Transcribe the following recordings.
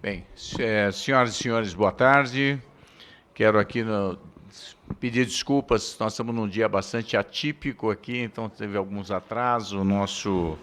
Bem, senhoras e senhores, boa tarde. Quero aqui pedir desculpas, nós estamos num dia bastante atípico aqui, então teve alguns atrasos. O nosso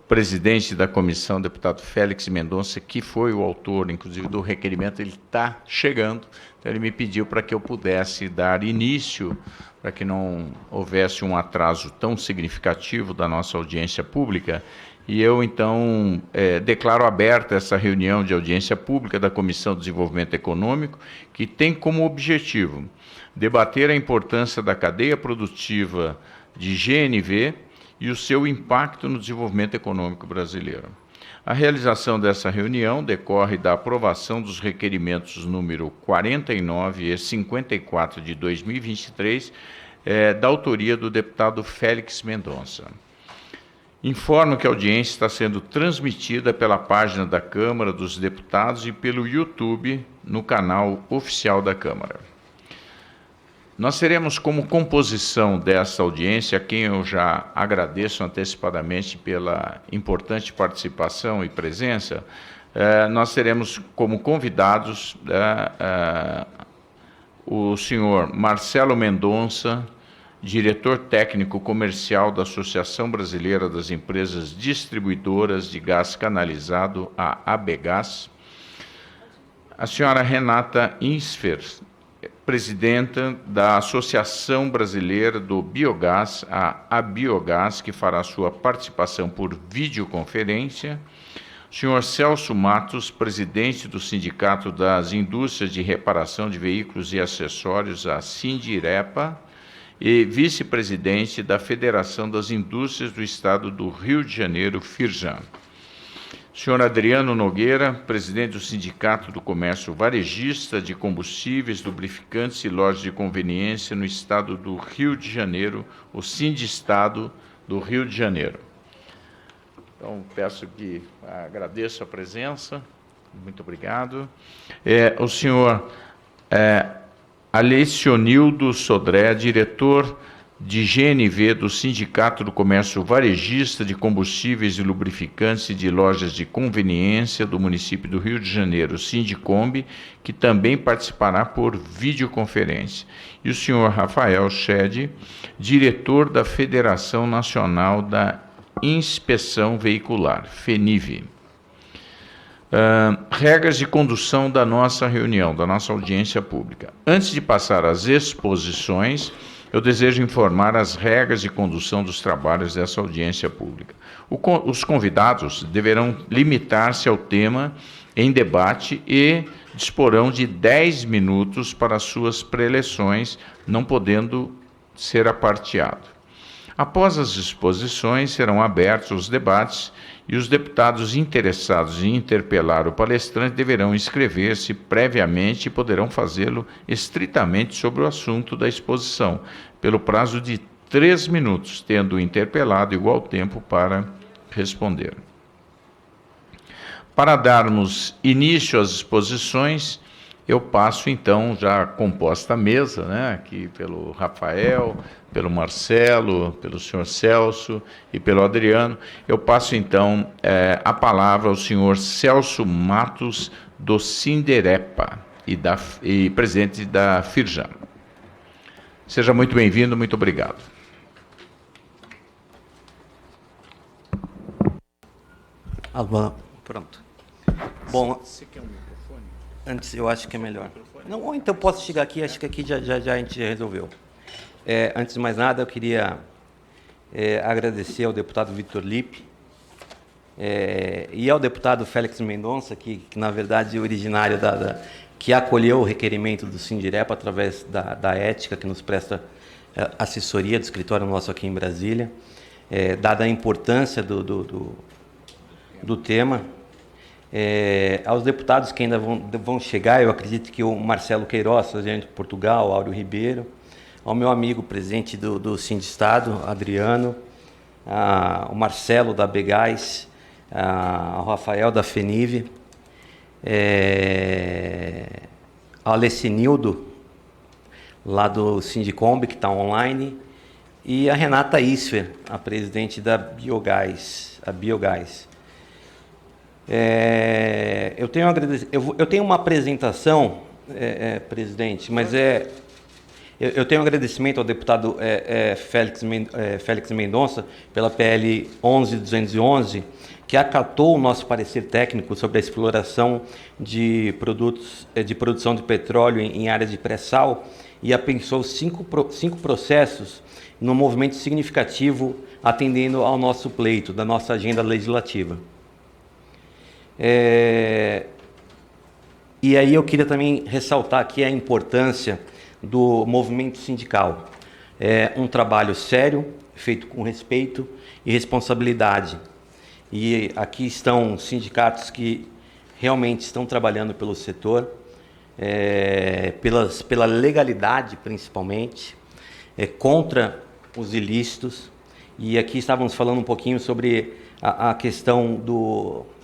presidente da comissão, deputado Félix Mendonça, que foi o autor, inclusive, do requerimento, ele está chegando, então ele me pediu para que eu pudesse dar início, para que não houvesse um atraso tão significativo da nossa audiência pública. E eu, então, declaro aberta essa reunião de audiência pública da Comissão de Desenvolvimento Econômico, que tem como objetivo debater a importância da cadeia produtiva de GNV e o seu impacto no desenvolvimento econômico brasileiro. A realização dessa reunião decorre da aprovação dos requerimentos número 49 e 54 de 2023, da autoria do deputado Félix Mendonça. Informo que a audiência está sendo transmitida pela página da Câmara dos Deputados e pelo YouTube no canal oficial da Câmara. Nós teremos como composição dessa audiência, a quem eu já agradeço antecipadamente pela importante participação e presença, nós teremos como convidados o senhor Marcelo Mendonça, diretor técnico comercial da Associação Brasileira das Empresas Distribuidoras de Gás Canalizado, a ABGás, a senhora Renata Insfer, presidenta da Associação Brasileira do Biogás, a ABiogás, que fará sua participação por videoconferência, o senhor Celso Matos, presidente do Sindicato das Indústrias de Reparação de Veículos e Acessórios, a Sindirepa, e vice-presidente da Federação das Indústrias do Estado do Rio de Janeiro, FIRJAN. Senhor Adriano Nogueira, presidente do Sindicato do Comércio Varejista de Combustíveis, Lubrificantes e Lojas de Conveniência no Estado do Rio de Janeiro, o Sindestado do Rio de Janeiro. Então, peço que agradeço a presença, muito obrigado. O senhor Alecionildo Sodré, diretor de GNV do Sindicato do Comércio Varejista de Combustíveis e Lubrificantes e de Lojas de Conveniência do município do Rio de Janeiro, Sindicombi, que também participará por videoconferência. E o senhor Rafael Schede, diretor da Federação Nacional da Inspeção Veicular, FENIV. Regras de condução da nossa reunião, da nossa audiência pública. Antes de passar às exposições, eu desejo informar as regras de condução dos trabalhos dessa audiência pública. Os convidados deverão limitar-se ao tema em debate e disporão de 10 minutos para suas preleções, não podendo ser aparteado. Após as exposições, serão abertos os debates e os deputados interessados em interpelar o palestrante deverão inscrever-se previamente e poderão fazê-lo estritamente sobre o assunto da exposição, pelo prazo de 3 minutos, tendo o interpelado igual tempo para responder. Para darmos início às exposições, eu passo, então, já composta a mesa, né, aqui pelo Rafael, pelo Marcelo, pelo senhor Celso e pelo Adriano, eu passo, então, a palavra ao senhor Celso Matos do Sindirepa e presidente da FIRJAN. Seja muito bem-vindo, muito obrigado. Pronto. Bom, você quer um microfone? Antes, eu acho que é melhor. Não, ou então posso chegar aqui, acho que aqui já a gente resolveu. Antes de mais nada, eu queria agradecer ao deputado Vitor Lippe e ao deputado Félix Mendonça, que na verdade é originário que acolheu o requerimento do Sindirepa através da ética, que nos presta assessoria do escritório nosso aqui em Brasília, dada a importância do tema. Aos deputados que ainda vão chegar, eu acredito que o Marcelo Queiroz, presidente de Portugal, Áureo Ribeiro, ao meu amigo presidente do Sindestado, Adriano, o Marcelo da ABGás, o Rafael da FENIV, ao Alecinildo, lá do Sindicombi, que está online, e a Renata Isfer, a presidente da Biogás, a Biogás. Eu tenho uma apresentação, presidente, mas eu tenho um agradecimento ao deputado Félix Mendonça pela PL 11.211, que acatou o nosso parecer técnico sobre a exploração de produtos de produção de petróleo em áreas de pré-sal e apensou cinco processos num movimento significativo atendendo ao nosso pleito, da nossa agenda legislativa. E aí eu queria também ressaltar aqui a importância do movimento sindical. É um trabalho sério, feito com respeito e responsabilidade. E aqui estão sindicatos que realmente estão trabalhando pelo setor, pela legalidade principalmente, contra os ilícitos. E aqui estávamos falando um pouquinho sobre a questão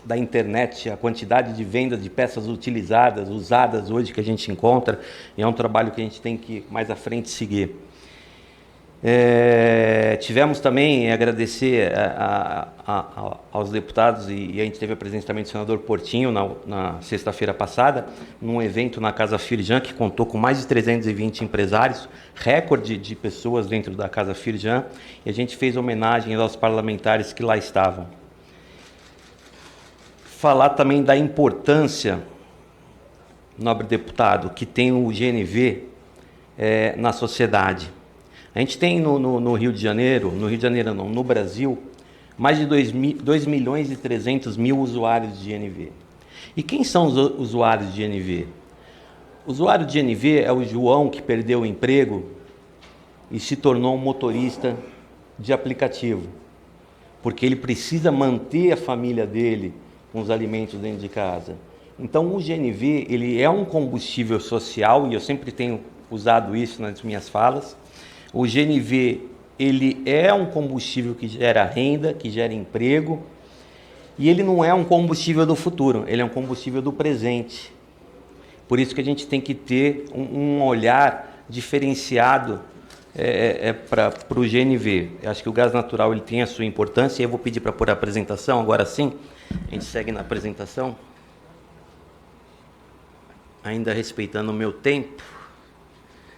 da internet, a quantidade de vendas de peças utilizadas, usadas hoje que a gente encontra, e é um trabalho que a gente tem que mais à frente seguir. Tivemos também agradecer aos deputados, e a gente teve a presença também do senador Portinho na sexta-feira passada, num evento na Casa Firjan, que contou com mais de 320 empresários, recorde de pessoas dentro da Casa Firjan, e a gente fez homenagem aos parlamentares que lá estavam. Falar também da importância, nobre deputado, que tem o GNV na sociedade. A gente tem no Rio de Janeiro, no Brasil, mais de 2.300.000 usuários de GNV. E quem são os usuários de GNV? O usuário de GNV é o João que perdeu o emprego e se tornou um motorista de aplicativo, porque ele precisa manter a família dele com os alimentos dentro de casa. Então o GNV, ele é um combustível social, e eu sempre tenho usado isso nas minhas falas. O GNV, ele é um combustível que gera renda, que gera emprego, e ele não é um combustível do futuro, ele é um combustível do presente. Por isso que a gente tem que ter um olhar diferenciado para o GNV. Eu acho que o gás natural ele tem a sua importância, e eu vou pedir para pôr a apresentação, agora sim, a gente segue na apresentação. Ainda respeitando o meu tempo,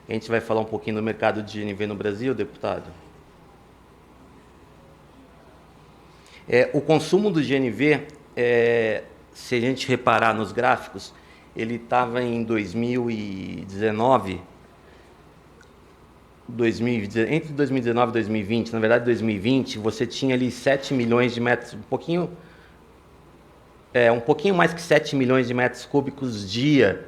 a gente vai falar um pouquinho do mercado de GNV no Brasil, deputado. O consumo do GNV, se a gente reparar nos gráficos, ele estava em 2019, entre 2019 e 2020, na verdade 2020, você tinha ali 7 milhões de metros, um pouquinho mais que 7 milhões de metros cúbicos dia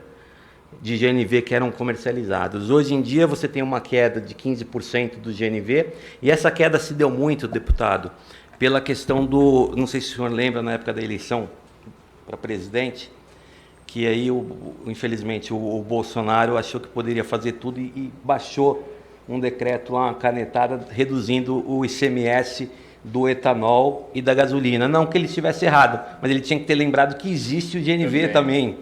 de GNV que eram comercializados. Hoje em dia você tem uma queda de 15% do GNV, e essa queda se deu muito, deputado, pela questão não sei se o senhor lembra, na época da eleição para presidente, que aí, infelizmente, o Bolsonaro achou que poderia fazer tudo e baixou um decreto, uma canetada, reduzindo o ICMS do etanol e da gasolina. Não que ele estivesse errado, mas ele tinha que ter lembrado que existe o GNV também.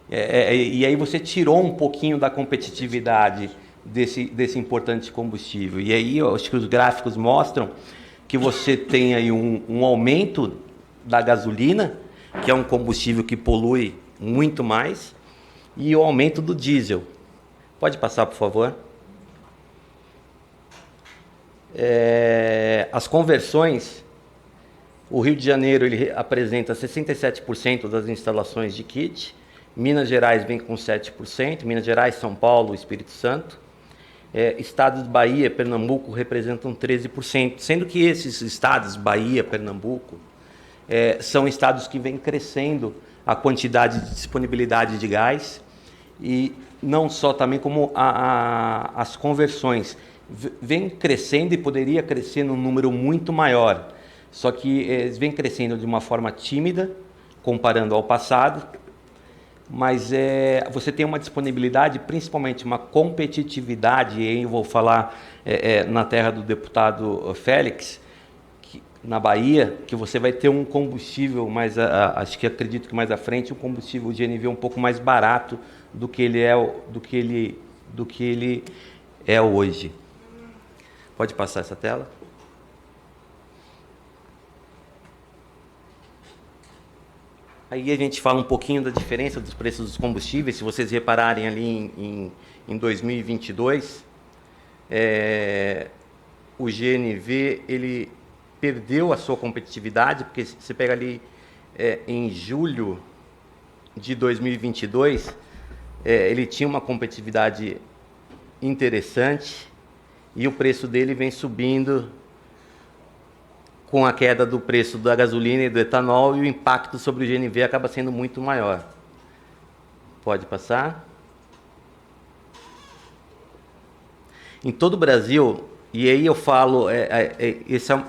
E aí você tirou um pouquinho da competitividade desse importante combustível. E aí eu acho que os gráficos mostram que você tem aí um aumento da gasolina, que é um combustível que polui muito mais, e o aumento do diesel. Pode passar, por favor? As conversões, o Rio de Janeiro ele apresenta 67% das instalações de kit, Minas Gerais vem com 7%, Minas Gerais, São Paulo, Espírito Santo. Estados de Bahia, Pernambuco representam 13%, sendo que esses estados, Bahia, Pernambuco, são estados que vêm crescendo a quantidade de disponibilidade de gás, e não só também como as conversões. Vem crescendo e poderia crescer num número muito maior, só que eles vêm crescendo de uma forma tímida, comparando ao passado, mas você tem uma disponibilidade, principalmente uma competitividade, e aí eu vou falar na terra do deputado Félix, na Bahia, que você vai ter um combustível mais, acredito que mais à frente, um combustível de GNV um pouco mais barato do que ele é hoje. Pode passar essa tela? Aí a gente fala um pouquinho da diferença dos preços dos combustíveis. Se vocês repararem ali em 2022, o GNV ele perdeu a sua competitividade, porque você pega ali em julho de 2022, ele tinha uma competitividade interessante e o preço dele vem subindo com a queda do preço da gasolina e do etanol, e o impacto sobre o GNV acaba sendo muito maior. Pode passar. Em todo o Brasil, e aí eu falo,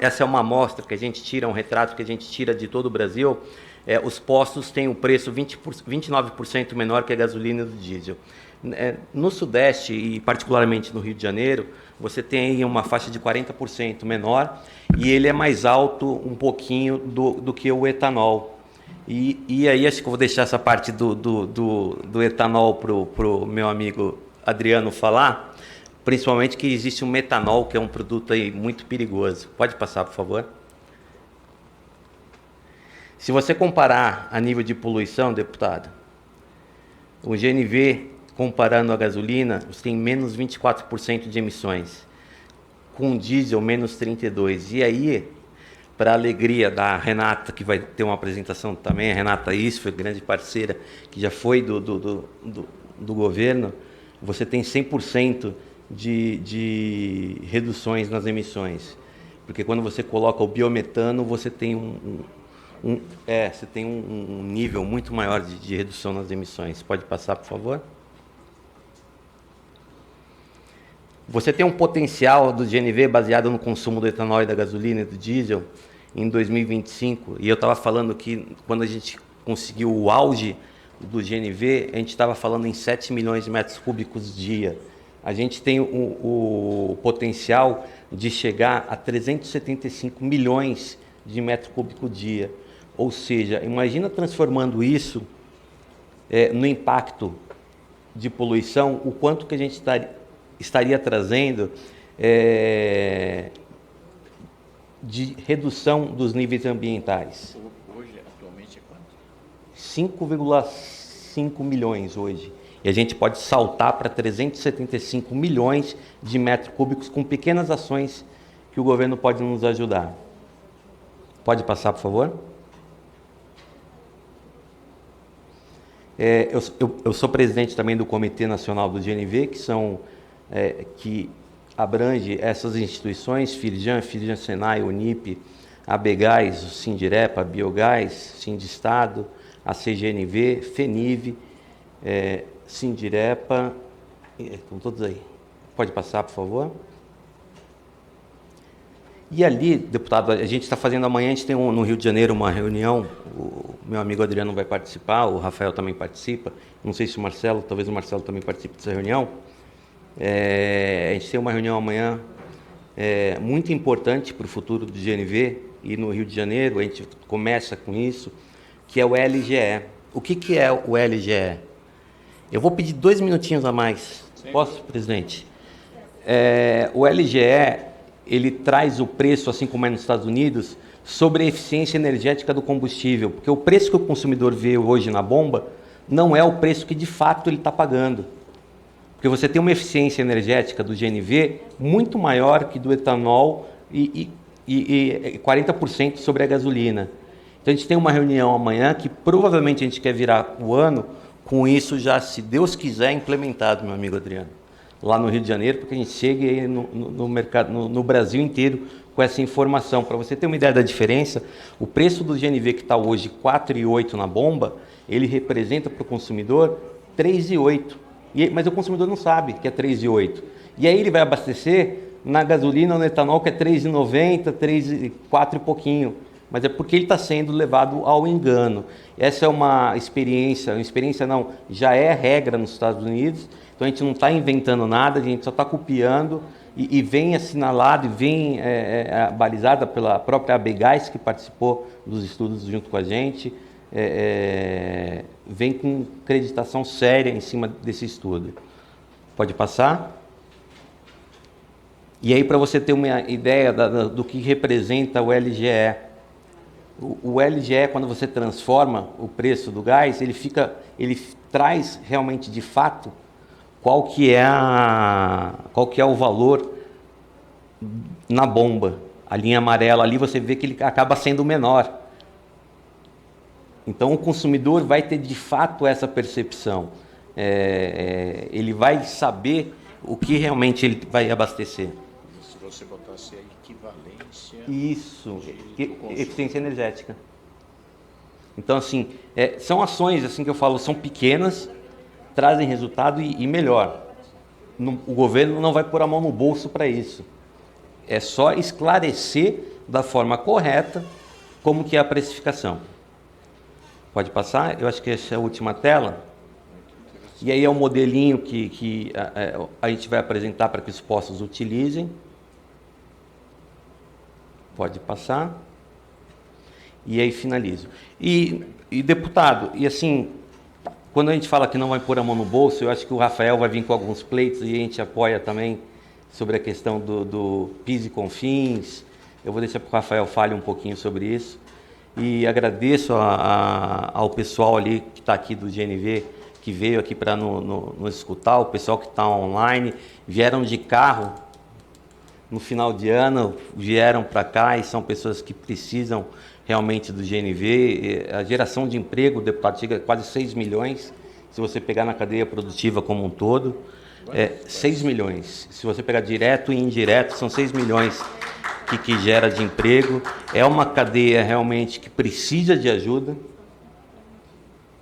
essa é uma amostra que a gente tira, um retrato que a gente tira de todo o Brasil, os postos têm um preço 29% menor que a gasolina e do diesel. No Sudeste, e particularmente no Rio de Janeiro, você tem uma faixa de 40% menor, e ele é mais alto um pouquinho do que o etanol. E aí acho que eu vou deixar essa parte do etanol para o meu amigo Adriano falar, principalmente que existe um metanol, que é um produto aí muito perigoso. Pode passar, por favor? Se você comparar a nível de poluição, deputado, o GNV, comparando a gasolina, você tem menos 24% de emissões, com diesel menos 32%. E aí, para a alegria da Renata, que vai ter uma apresentação também, a Renata Isfer, grande parceira, que já foi do governo, você tem 100% de reduções nas emissões. Porque quando você coloca o biometano, você tem você tem um nível muito maior de redução nas emissões. Pode passar, por favor? Você tem um potencial do GNV baseado no consumo do etanol e da gasolina e do diesel em 2025. E eu estava falando que quando a gente conseguiu o auge do GNV, a gente estava falando em 7 milhões de metros cúbicos dia. A gente tem o potencial de chegar a 375 milhões de metros cúbicos dia. Ou seja, imagina transformando isso no impacto de poluição, o quanto que a gente estaria trazendo de redução dos níveis ambientais. Hoje, atualmente, é quanto? 5,5 milhões hoje. E a gente pode saltar para 375 milhões de metros cúbicos com pequenas ações que o governo pode nos ajudar. Pode passar, por favor? Eu sou presidente também do Comitê Nacional do GNV, que abrange essas instituições, Firjan, Senai, Unip, a Abegás, o Sindirepa, a Biogás, Sindestado, a CGNV, FENIV, Sindirepa, estão todos aí. Pode passar, por favor? E ali, deputado, a gente está fazendo amanhã, a gente tem no Rio de Janeiro uma reunião, o meu amigo Adriano vai participar, o Rafael também participa, não sei se o Marcelo, talvez o Marcelo também participe dessa reunião. A gente tem uma reunião amanhã muito importante para o futuro do GNV, e no Rio de Janeiro a gente começa com isso, que é o LGE. O que é o LGE? Eu vou pedir 2 minutinhos a mais. Sim. Posso, presidente? O LGE, ele traz o preço, assim como é nos Estados Unidos, sobre a eficiência energética do combustível, porque o preço que o consumidor vê hoje na bomba não é o preço que de fato ele está pagando. Porque você tem uma eficiência energética do GNV muito maior que do etanol e 40% sobre a gasolina. Então a gente tem uma reunião amanhã que provavelmente a gente quer virar o ano com isso já, se Deus quiser, implementado, meu amigo Adriano, lá no Rio de Janeiro, porque a gente chega aí no mercado, no Brasil inteiro com essa informação. Para você ter uma ideia da diferença, o preço do GNV que está hoje 4,8 na bomba, ele representa para o consumidor 3,8. Mas o consumidor não sabe que é 3,8. E aí ele vai abastecer na gasolina ou no etanol que é 3,90, 3,4 e pouquinho. Mas é porque ele está sendo levado ao engano. Essa é uma experiência não, já é regra nos Estados Unidos, então a gente não está inventando nada, a gente só está copiando e vem assinalado e vem balizada pela própria Abegás, que participou dos estudos junto com a gente, vem com acreditação séria em cima desse estudo. Pode passar? E aí, para você ter uma ideia do que representa o LGE, O LGE, quando você transforma o preço do gás, ele traz realmente, de fato, qual que é o valor na bomba. A linha amarela ali, você vê que ele acaba sendo menor. Então, o consumidor vai ter, de fato, essa percepção. Ele vai saber o que realmente ele vai abastecer. Se você botasse a equivalência... Isso, eficiência energética. Então, assim, são ações, assim que eu falo, são pequenas, trazem resultado e melhor. O governo não vai pôr a mão no bolso para isso. É só esclarecer da forma correta como que é a precificação. Pode passar? Eu acho que essa é a última tela. E aí é o modelinho que a gente vai apresentar para que os postos utilizem. Pode passar. E aí finalizo. E deputado, e assim, quando a gente fala que não vai pôr a mão no bolso, eu acho que o Rafael vai vir com alguns pleitos e a gente apoia também sobre a questão do PIS e CONFINS. Eu vou deixar para o Rafael fale um pouquinho sobre isso. E agradeço ao pessoal ali que está aqui do GNV, que veio aqui para nos escutar, o pessoal que está online, vieram de carro no final de ano, vieram para cá e são pessoas que precisam realmente do GNV. A geração de emprego, deputado, chega a quase 6 milhões, se você pegar na cadeia produtiva como um todo. 6 milhões. Se você pegar direto e indireto, são 6 milhões que gera de emprego. É uma cadeia realmente que precisa de ajuda.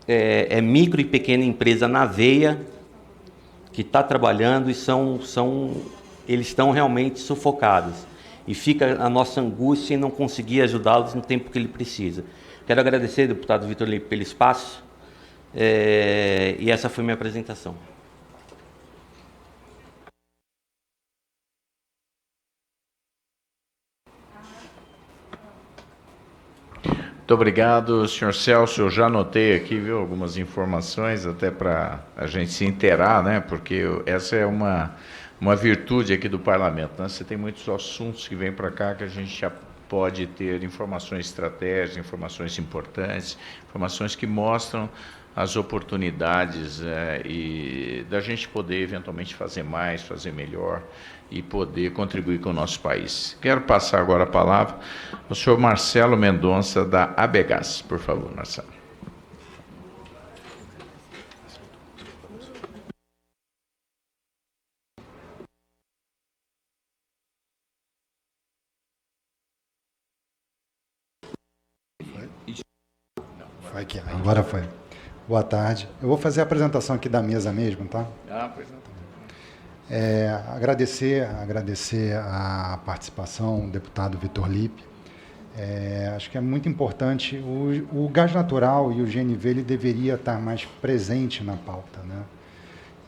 É micro e pequena empresa na veia que está trabalhando e eles estão realmente sufocados. E fica a nossa angústia em não conseguir ajudá-los no tempo que ele precisa. Quero agradecer, deputado Vitor Lipe, pelo espaço. E essa foi minha apresentação. Muito obrigado, senhor Celso. Eu já anotei aqui, viu, algumas informações, até para a gente se inteirar, né? Porque essa é uma virtude aqui do parlamento, né? Você tem muitos assuntos que vêm para cá que a gente já pode ter informações estratégicas, informações importantes, informações que mostram as oportunidades e da gente poder eventualmente fazer mais, fazer melhor e poder contribuir com o nosso país. Quero passar agora a palavra ao senhor Marcelo Mendonça, da ABGAS. Por favor, Marcelo. Foi aqui, agora foi. Boa tarde. Eu vou fazer a apresentação aqui da mesa mesmo, tá? Pois não. Agradecer a participação do deputado Vitor Lipe. Acho que é muito importante. O gás natural e o GNV ele deveria estar mais presente na pauta, né?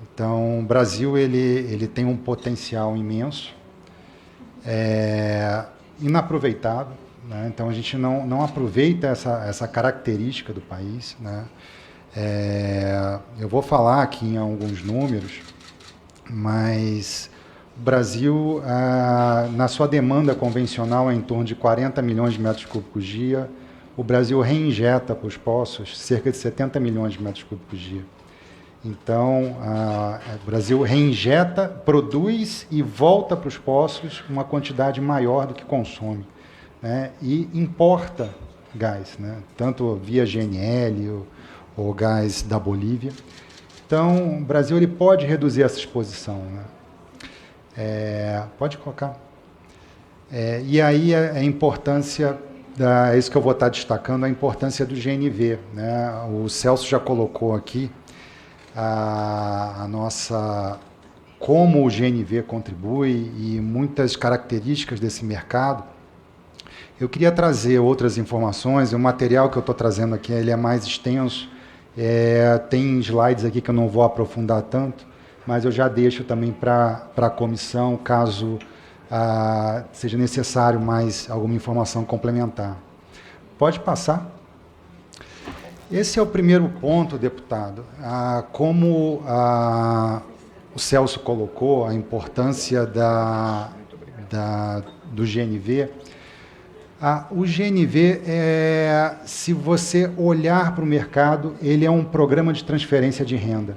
Então, o Brasil ele tem um potencial imenso, inaproveitado, né? Então, a gente não aproveita essa característica do país, né? Eu vou falar aqui em alguns números, mas o Brasil, na sua demanda convencional, é em torno de 40 milhões de metros cúbicos dia. O Brasil reinjeta para os poços cerca de 70 milhões de metros cúbicos dia. Então, o Brasil reinjeta, produz e volta para os poços uma quantidade maior do que consome, né? E importa gás, né? Tanto via GNL ou gás da Bolívia. Então, o Brasil ele pode reduzir essa exposição, né? Pode colocar. E aí a importância, é isso que eu vou estar destacando, a importância do GNV, né? O Celso já colocou aqui a nossa, como o GNV contribui e muitas características desse mercado. Eu queria trazer outras informações. O material que eu estou trazendo aqui ele é mais extenso. Tem slides aqui que eu não vou aprofundar tanto, mas eu já deixo também para a comissão, caso seja necessário mais alguma informação complementar. Pode passar. Esse é o primeiro ponto, deputado. Como o Celso colocou, a importância do GNV. O GNV, se você olhar para o mercado, ele é um programa de transferência de renda.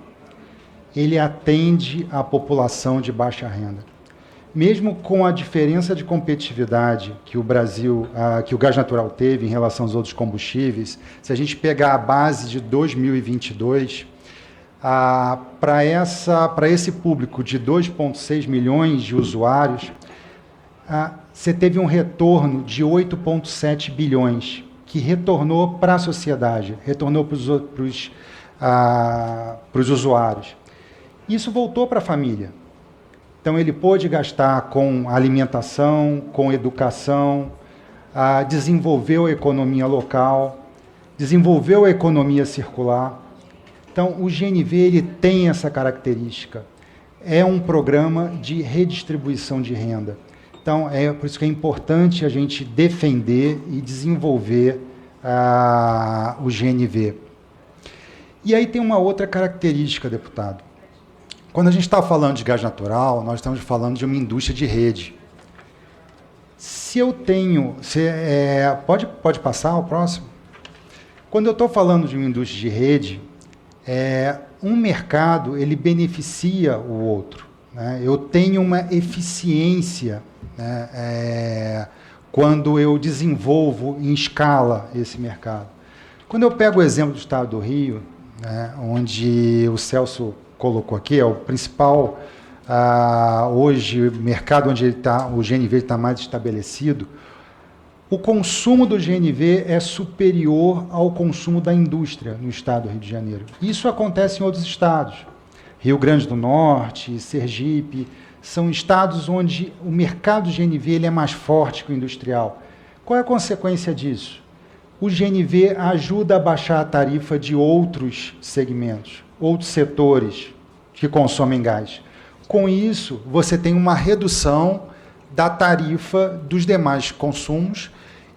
Ele atende a população de baixa renda. Mesmo com a diferença de competitividade que o Brasil, que o gás natural teve em relação aos outros combustíveis, se a gente pegar a base de 2022, para esse público de 2,6 milhões de usuários, você teve um retorno de 8,7 bilhões, que retornou para a sociedade, retornou para os usuários. Isso voltou para a família. Então, ele pôde gastar com alimentação, com educação, desenvolveu a economia local, desenvolveu a economia circular. Então, o GNV ele tem essa característica. É um programa de redistribuição de renda. Então, é por isso que é importante a gente defender e desenvolver o GNV. E aí tem uma outra característica, deputado. Quando a gente está falando de gás natural, nós estamos falando de uma indústria de rede. Se eu tenho... pode passar o próximo? Quando eu estou falando de uma indústria de rede, um mercado ele beneficia o outro. Né? Eu tenho uma eficiência, né? Quando eu desenvolvo em escala esse mercado. Quando eu pego o exemplo do estado do Rio, né, onde o Celso colocou aqui, é o principal, hoje, mercado onde o GNV está mais estabelecido, o consumo do GNV é superior ao consumo da indústria no estado do Rio de Janeiro. Isso acontece em outros estados. Rio Grande do Norte, Sergipe, são estados onde o mercado GNV ele é mais forte que o industrial. Qual é a consequência disso? O GNV ajuda a baixar a tarifa de outros segmentos, outros setores que consomem gás. Com isso, você tem uma redução da tarifa dos demais consumos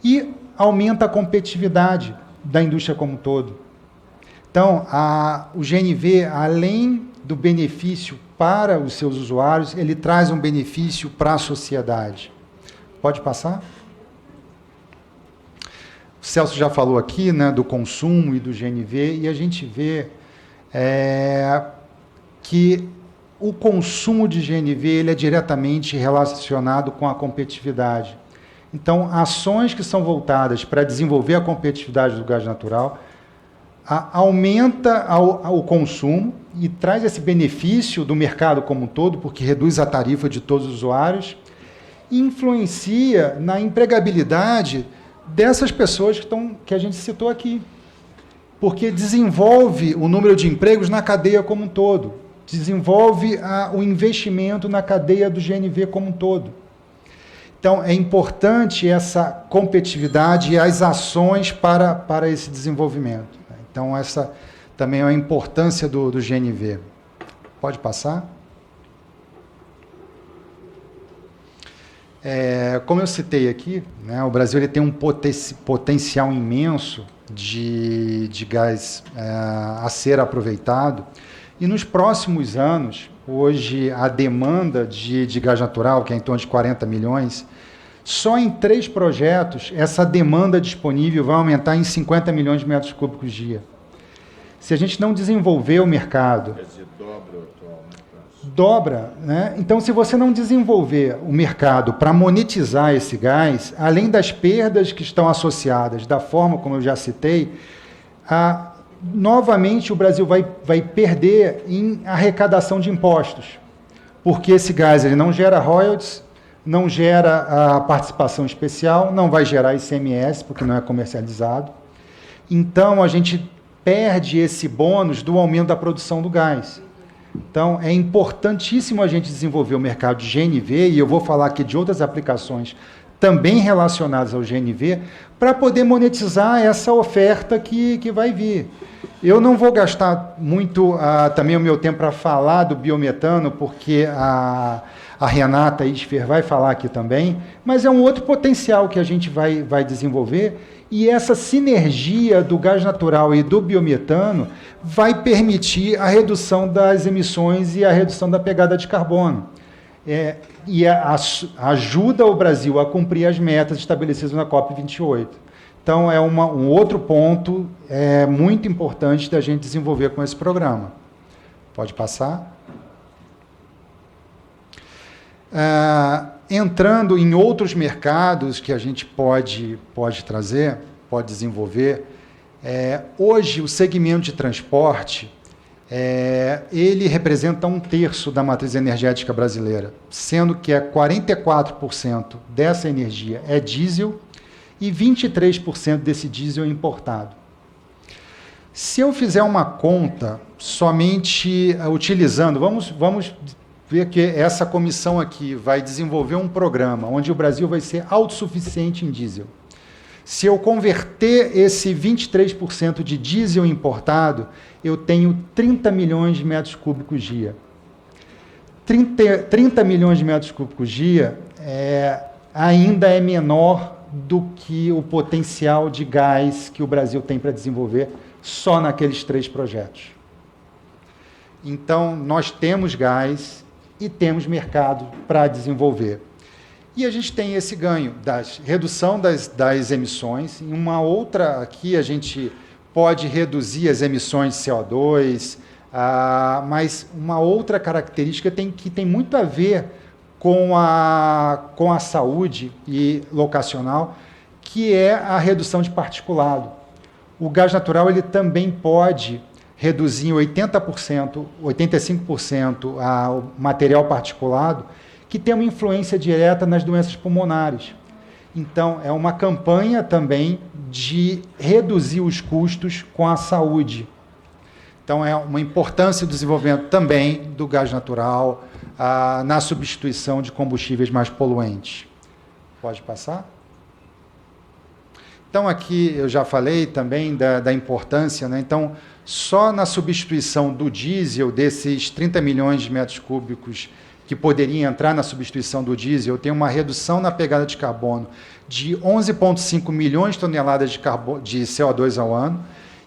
e aumenta a competitividade da indústria como um todo. Então, o GNV, além do benefício para os seus usuários, ele traz um benefício para a sociedade. Pode passar? O Celso já falou aqui, né, do consumo e do GNV, e a gente vê que o consumo de GNV ele é diretamente relacionado com a competitividade. Então, ações que são voltadas para desenvolver a competitividade do gás natural aumenta o consumo e traz esse benefício do mercado como um todo, porque reduz a tarifa de todos os usuários, e influencia na empregabilidade dessas pessoas que a gente citou aqui, porque desenvolve o número de empregos na cadeia como um todo, desenvolve o investimento na cadeia do GNV como um todo. Então, é importante essa competitividade e as ações para esse desenvolvimento. Então, essa também é a importância do GNV. Pode passar? Como eu citei aqui, né, o Brasil ele tem um potencial imenso de gás a ser aproveitado, e nos próximos anos, hoje a demanda de gás natural, que é em torno de 40 milhões, só em 3 projetos essa demanda disponível vai aumentar em 50 milhões de metros cúbicos dia. Se a gente não desenvolver o mercado... Quer dizer, dobra, né? Então, se você não desenvolver o mercado para monetizar esse gás, além das perdas que estão associadas, da forma como eu já citei, novamente o Brasil vai perder em arrecadação de impostos, porque esse gás ele não gera royalties, não gera a participação especial, não vai gerar ICMS, porque não é comercializado. Então, a gente perde esse bônus do aumento da produção do gás. Então, é importantíssimo a gente desenvolver o mercado de GNV, e eu vou falar aqui de outras aplicações também relacionadas ao GNV, para poder monetizar essa oferta que vai vir. Eu não vou gastar muito também o meu tempo para falar do biometano, porque a Renata Isfer vai falar aqui também, mas é um outro potencial que a gente vai desenvolver, e essa sinergia do gás natural e do biometano vai permitir a redução das emissões e a redução da pegada de carbono. ajuda o Brasil a cumprir as metas estabelecidas na COP28. Então, é um outro ponto muito importante da gente desenvolver com esse programa. Pode passar. Entrando em outros mercados que a gente pode trazer, pode desenvolver, hoje o segmento de transporte, ele representa 1/3 da matriz energética brasileira, sendo que 44% dessa energia é diesel e 23% desse diesel é importado. Se eu fizer uma conta somente utilizando, vamos ver que essa comissão aqui vai desenvolver um programa onde o Brasil vai ser autossuficiente em diesel. Se eu converter esse 23% de diesel importado, eu tenho 30 milhões de metros cúbicos dia. 30 milhões de metros cúbicos dia ainda é menor do que o potencial de gás que o Brasil tem para desenvolver só naqueles 3 projetos. Então, nós temos gás e temos mercado para desenvolver. E a gente tem esse ganho da redução das emissões. Em uma outra, aqui a gente pode reduzir as emissões de CO2, mas uma outra característica que tem muito a ver com a saúde e locacional, que é a redução de particulado. O gás natural ele também pode reduzir em 80%, 85% o material particulado, que tem uma influência direta nas doenças pulmonares. Então, é uma campanha também de reduzir os custos com a saúde. Então, é uma importância do desenvolvimento também do gás natural na substituição de combustíveis mais poluentes. Pode passar? Então, aqui eu já falei também da importância, né? Então, só na substituição do diesel, desses 30 milhões de metros cúbicos que poderiam entrar na substituição do diesel, tem uma redução na pegada de carbono de 11,5 milhões de toneladas de CO2 ao ano,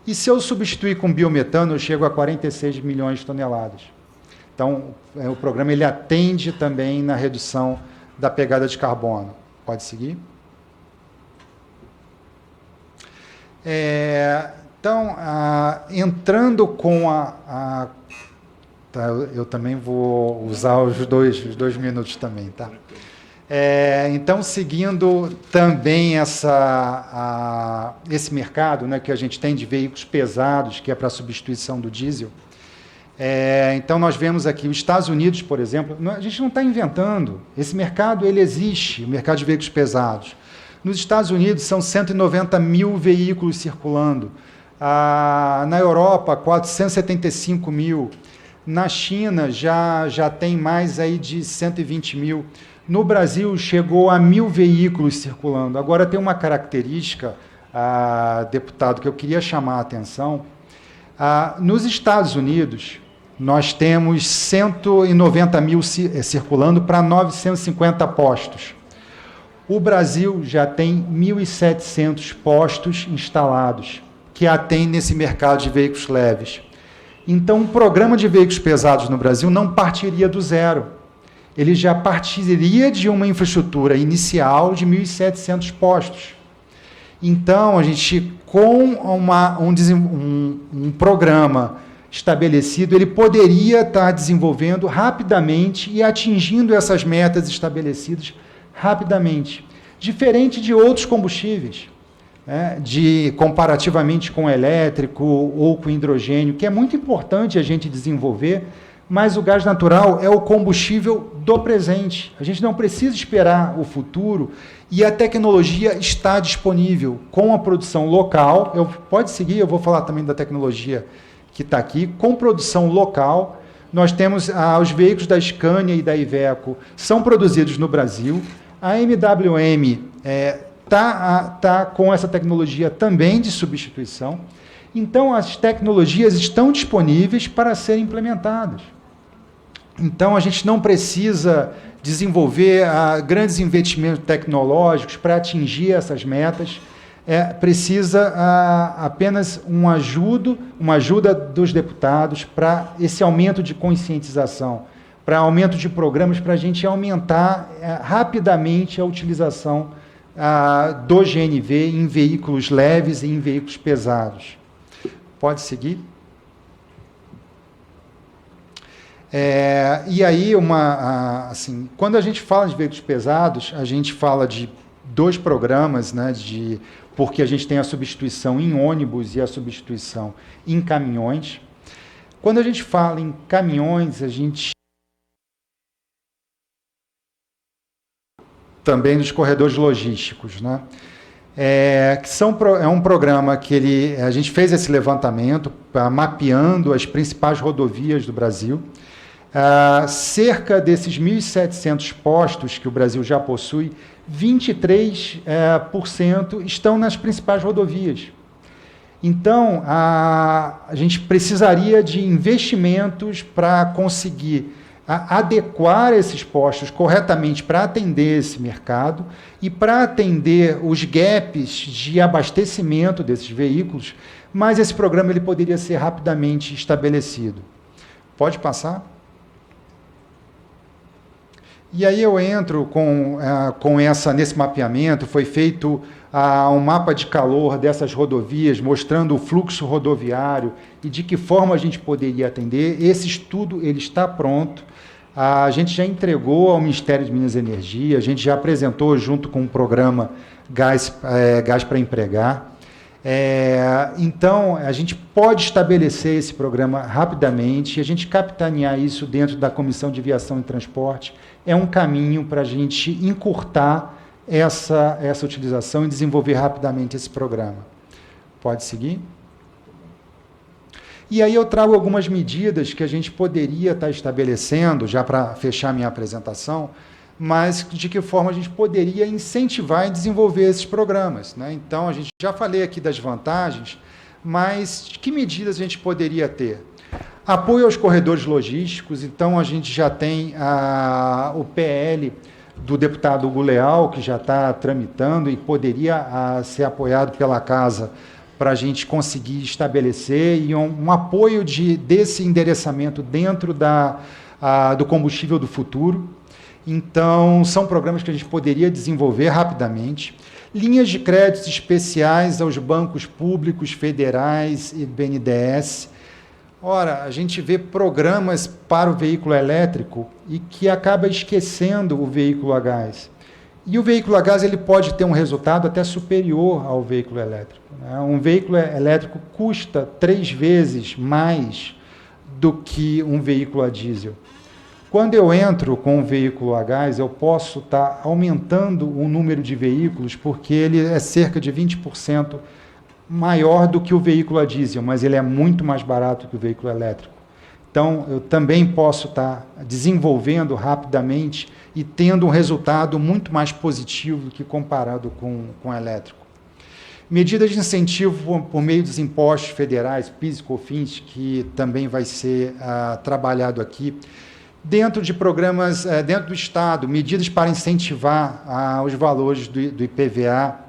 e se eu substituir com biometano, eu chego a 46 milhões de toneladas. Então, o programa ele atende também na redução da pegada de carbono. Pode seguir? Então, entrando com tá, eu também vou usar os dois minutos também, tá? Então, seguindo também esse mercado, né, que a gente tem de veículos pesados, que é para a substituição do diesel, então nós vemos aqui os Estados Unidos, por exemplo, a gente não está inventando, esse mercado ele existe, o mercado de veículos pesados. Nos Estados Unidos são 190 mil veículos circulando, na Europa 475 mil, na China já tem mais aí de 120 mil, no Brasil chegou a 1.000 veículos circulando. Agora tem uma característica, deputado, que eu queria chamar a atenção. Nos Estados Unidos, nós temos 190 mil circulando para 950 postos. O Brasil já tem 1.700 postos instalados, que atendem nesse mercado de veículos leves. Então, o programa de veículos pesados no Brasil não partiria do zero. Ele já partiria de uma infraestrutura inicial de 1.700 postos. Então, a gente, com um programa estabelecido, ele poderia estar desenvolvendo rapidamente e atingindo essas metas estabelecidas rapidamente, diferente de outros combustíveis, comparativamente com o elétrico ou com o hidrogênio, que é muito importante a gente desenvolver, mas o gás natural é o combustível do presente. A gente não precisa esperar o futuro e a tecnologia está disponível com a produção local. Pode seguir, eu vou falar também da tecnologia que está aqui. Com produção local, nós temos os veículos da Scania e da Iveco, são produzidos no Brasil. A MWM está com essa tecnologia também de substituição. Então, as tecnologias estão disponíveis para serem implementadas. Então, a gente não precisa desenvolver grandes investimentos tecnológicos para atingir essas metas. Precisa apenas uma ajuda dos deputados para esse aumento de conscientização, para aumento de programas, para a gente aumentar rapidamente a utilização do GNV em veículos leves e em veículos pesados. Pode seguir? E aí, assim, quando a gente fala de veículos pesados, a gente fala de 2 programas, né, porque a gente tem a substituição em ônibus e a substituição em caminhões. Quando a gente fala em caminhões, a gente também dos corredores logísticos, né? É um programa que a gente fez esse levantamento mapeando as principais rodovias do Brasil. Cerca desses 1.700 postos que o Brasil já possui, 23% estão nas principais rodovias. Então, a gente precisaria de investimentos para conseguir adequar esses postos corretamente para atender esse mercado e para atender os gaps de abastecimento desses veículos, mas esse programa ele poderia ser rapidamente estabelecido. Pode passar? E aí eu entro nesse mapeamento, foi feito um mapa de calor dessas rodovias, mostrando o fluxo rodoviário e de que forma a gente poderia atender. Esse estudo ele está pronto, a gente já entregou ao Ministério de Minas e Energia, a gente já apresentou junto com o programa Gás para Empregar. Então, a gente pode estabelecer esse programa rapidamente, e a gente capitanear isso dentro da Comissão de Viação e Transporte é um caminho para a gente encurtar essa utilização e desenvolver rapidamente esse programa. Pode seguir? E aí eu trago algumas medidas que a gente poderia estar estabelecendo, já para fechar minha apresentação, mas de que forma a gente poderia incentivar e desenvolver esses programas, né? Então, a gente já falei aqui das vantagens, mas que medidas a gente poderia ter? Apoio aos corredores logísticos. Então, a gente já tem o PL do deputado Hugo Leal, que já está tramitando e poderia ser apoiado pela Casa para a gente conseguir estabelecer e um apoio desse endereçamento dentro do combustível do futuro. Então, são programas que a gente poderia desenvolver rapidamente. Linhas de créditos especiais aos bancos públicos, federais e BNDES. Ora, a gente vê programas para o veículo elétrico e que acaba esquecendo o veículo a gás. E o veículo a gás ele pode ter um resultado até superior ao veículo elétrico, né? Um veículo elétrico custa 3 vezes mais do que um veículo a diesel. Quando eu entro com um veículo a gás, eu posso estar aumentando o número de veículos, porque ele é cerca de 20% maior do que o veículo a diesel, mas ele é muito mais barato que o veículo elétrico. Então, eu também posso estar desenvolvendo rapidamente e tendo um resultado muito mais positivo do que comparado com o elétrico. Medidas de incentivo por meio dos impostos federais, PIS e COFINS, que também vai ser trabalhado aqui. Dentro de programas, dentro do Estado, medidas para incentivar os valores do IPVA,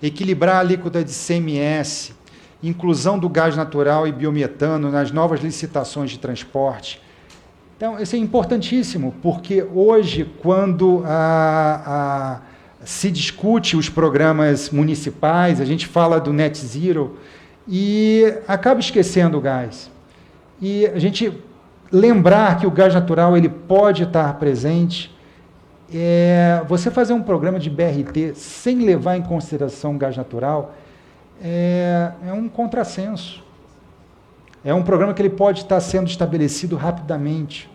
equilibrar a alíquota de CMS, inclusão do gás natural e biometano nas novas licitações de transporte. Então, isso é importantíssimo, porque hoje, quando se discute os programas municipais, a gente fala do Net Zero e acaba esquecendo o gás. E a gente lembrar que o gás natural ele pode estar presente. Você fazer um programa de BRT sem levar em consideração o gás natural é um contrassenso. É um programa que ele pode estar sendo estabelecido rapidamente.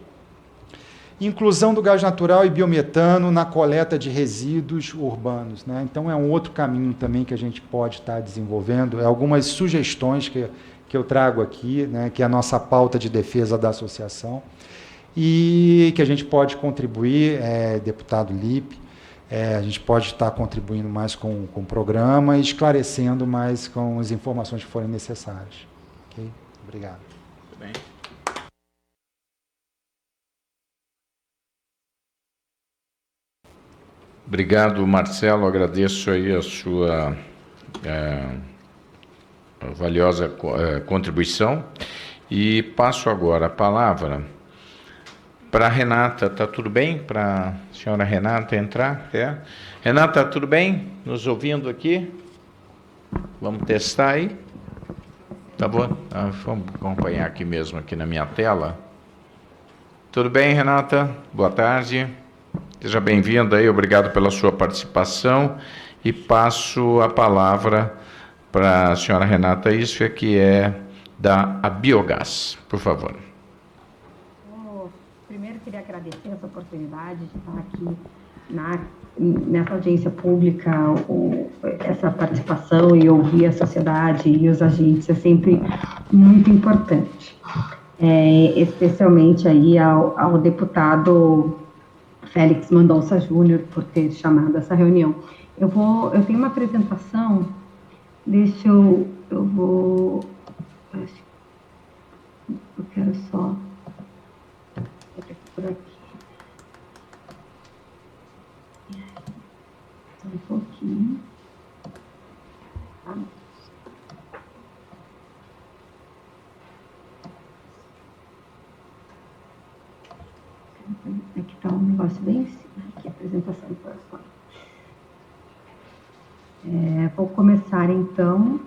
Inclusão do gás natural e biometano na coleta de resíduos urbanos, né? Então, é um outro caminho também que a gente pode estar desenvolvendo. Algumas sugestões que eu trago aqui, né, que é a nossa pauta de defesa da associação, e que a gente pode contribuir, deputado Lippe, a gente pode estar contribuindo mais com o programa e esclarecendo mais com as informações que forem necessárias. Okay? Obrigado. Muito bem. Obrigado, Marcelo. Agradeço aí a sua valiosa contribuição e passo agora a palavra para a Renata, tá tudo bem? Para a senhora Renata entrar? É. Renata, tudo bem? Nos ouvindo aqui? Vamos testar aí? Tá bom? Vamos acompanhar aqui mesmo, aqui na minha tela. Tudo bem, Renata? Boa tarde. Seja bem-vinda aí, obrigado pela sua participação. E passo a palavra para a senhora Renata Isfia, que é da Biogás. Por favor. Primeiro, queria agradecer essa oportunidade de estar aqui nessa audiência pública, essa participação e ouvir a sociedade e os agentes é sempre muito importante. Especialmente aí ao deputado Félix Mendonça Júnior por ter chamado essa reunião. Eu tenho uma apresentação, eu quero só por aqui. Só um pouquinho. Aqui está um negócio bem em cima, aqui a apresentação do PowerPoint. Vou começar então,